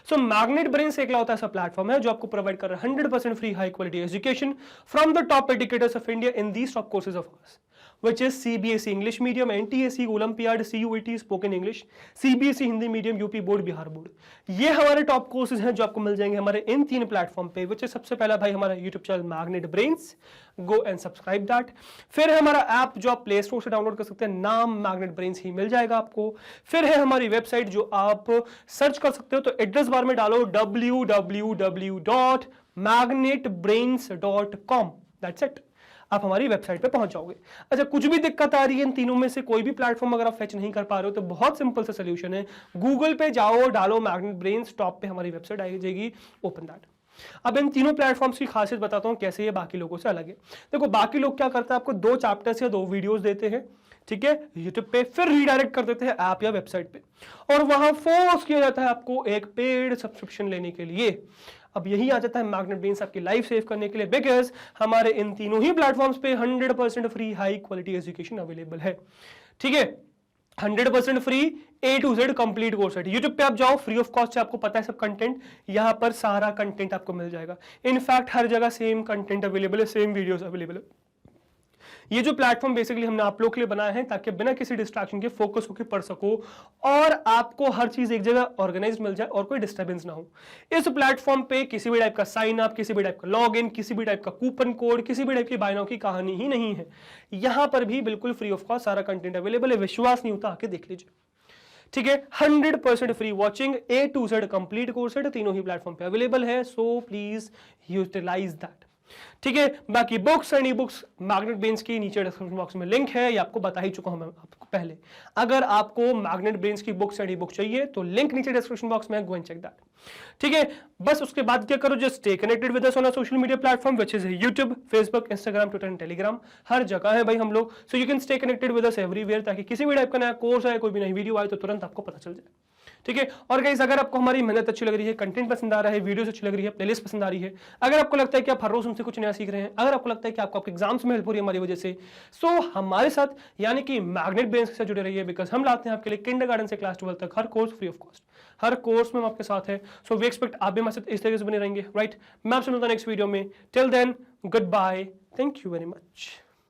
So magnet brains एक लौता ऐसा प्लेटफॉर्म है जो आपको प्रोवाइड कर रहा है 100% free high quality education from the top educators of India in these top courses of hours, which is CBSE English Medium, NTSE Olympiad, CUET Spoken English, CBSE Hindi medium, UP board, Bihar board. ये हमारे top courses हैं जो आपको मिल जाएंगे हमारे इन 3 platform पे, which is सबसे पहला भाई हमारा YouTube channel magnet brains, go and subscribe that. फिर है हमारा ऐप जो आप प्ले स्टोर से डाउनलोड कर सकते हैं, नाम मैग्नेट ब्रेन्स ही मिल जाएगा आपको। फिर है हमारी वेबसाइट जो आप सर्च कर सकते हो, तो एड्रेस बार में डालो www.magnetbrains.com, दैट्स इट, आप हमारी वेबसाइट पे पहुंच जाओगे। अच्छा, कुछ भी दिक्कत आ रही है इन तीनों में से कोई भी प्लेटफॉर्म अगर आप फेच नहीं कर पा रहे हो, तो बहुत सिंपल सा सोल्यूशन है, गूगल पे जाओ, डालो मैग्नेट ब्रेन्स, टॉप पे हमारी वेबसाइट आई जाएगी, ओपन दैट। अब इन तीनों प्लेटफॉर्म्स की खासियत बताता हूं कैसे ये बाकी लोगों से अलग है। देखो, बाकी लोग क्या करते हैं, आपको 2 चैप्टर्स या 2 वीडियोस देते हैं, ठीक है, यूट्यूब पे, फिर रीडायरेक्ट कर देते हैं ऐप या वेबसाइट पे, और वहां फोर्स किया जाता है आपको एक पेड सब्सक्रिप्शन लेने के लिए। अब यही आ जाता है मैग्नेट ब्रेन्स आपकी लाइफ सेव करने के लिए, बिकॉज हमारे इन तीनों ही प्लेटफॉर्म्स पे 100% free high quality education available है। ठीक है, 100% free A to Z complete course है। यूट्यूब पे आप जाओ, फ्री ऑफ कॉस्ट है, आपको पता है सब कंटेंट, यहां पर सारा कंटेंट आपको मिल जाएगा। इनफैक्ट हर जगह सेम कंटेंट अवेलेबल है, सेम वीडियोस अवेलेबल है। ये जो प्लेटफॉर्म बेसिकली हमने आप लोग के लिए बनाया है ताकि बिना किसी डिस्ट्रैक्शन के फोकस होकर पढ़ सको और आपको हर चीज एक जगह ऑर्गेनाइज मिल जाए और कोई डिस्टर्बेंस ना हो। इस प्लेटफॉर्म पे किसी भी टाइप का साइन अप, किसी भी टाइप का लॉग इन, किसी भी टाइप का कूपन कोड, किसी भी टाइप की बाय नाउ की कहानी ही नहीं है। यहां पर भी बिल्कुल फ्री ऑफ कॉस्ट सारा कंटेंट अवेलेबल है। विश्वास नहीं होता आके देख लीजिए। ठीक है, 100% free watching, A to Z complete course है, तीनों ही प्लेटफॉर्म पे अवेलेबल है। So please utilize that. ठीक है, बाकी books and e books magnet brains की नीचे डिस्क्रिप्शन बॉक्स में लिंक है, ये आपको बता ही चुका हूं मैं आपको पहले। अगर आपको मैग्नेट ब्रेन्स की बुक्स एंड ई बुक चाहिए तो लिंक नीचे डिस्क्रिप्शन बॉक्स में, गो एंड चेक दैट। ठीक है, बस उसके बाद क्या करो, just stay connected with us on social media platform which is YouTube, Facebook, Instagram, Twitter and Telegram, हर जगह है भाई हम लोग। So you can stay connected with us everywhere, ताकि किसी भी टाइप का नया कोर्स आए, कोई भी नई वीडियो आए तो तुरंत आपको पता चल जाए। ठीक है, और गाइस अगर आपको हमारी मेहनत अच्छी लग रही है, कंटेंट पसंद आ रहा है, वीडियोस अच्छी लग रही है, प्लेलिस्ट पसंद आ रही है, अगर आपको लगता है कि आप हर रोज हमसे कुछ नया सीख रहे हैं, अगर आपको लगता है कि आपको आपके एग्जाम्स में हेल्प हो रही है हमारी वजह से, सो हमारे साथ यानी कि मैग्नेट ब्रेन्स के साथ जुड़े रहिए, बिकॉज हम लाते हैं आपके लिए किंडरगार्टन से क्लास 12 तक हर कोर्स फ्री ऑफ कॉस्ट। हर कोर्स में हम आपके साथ है। सो वी एक्सपेक्ट आप भी हमारे साथ इस तरीके से बने रहेंगे, राइट। मैं आपसे मिलता हूं नेक्स्ट वीडियो में। Till then, good bye, thank you very much.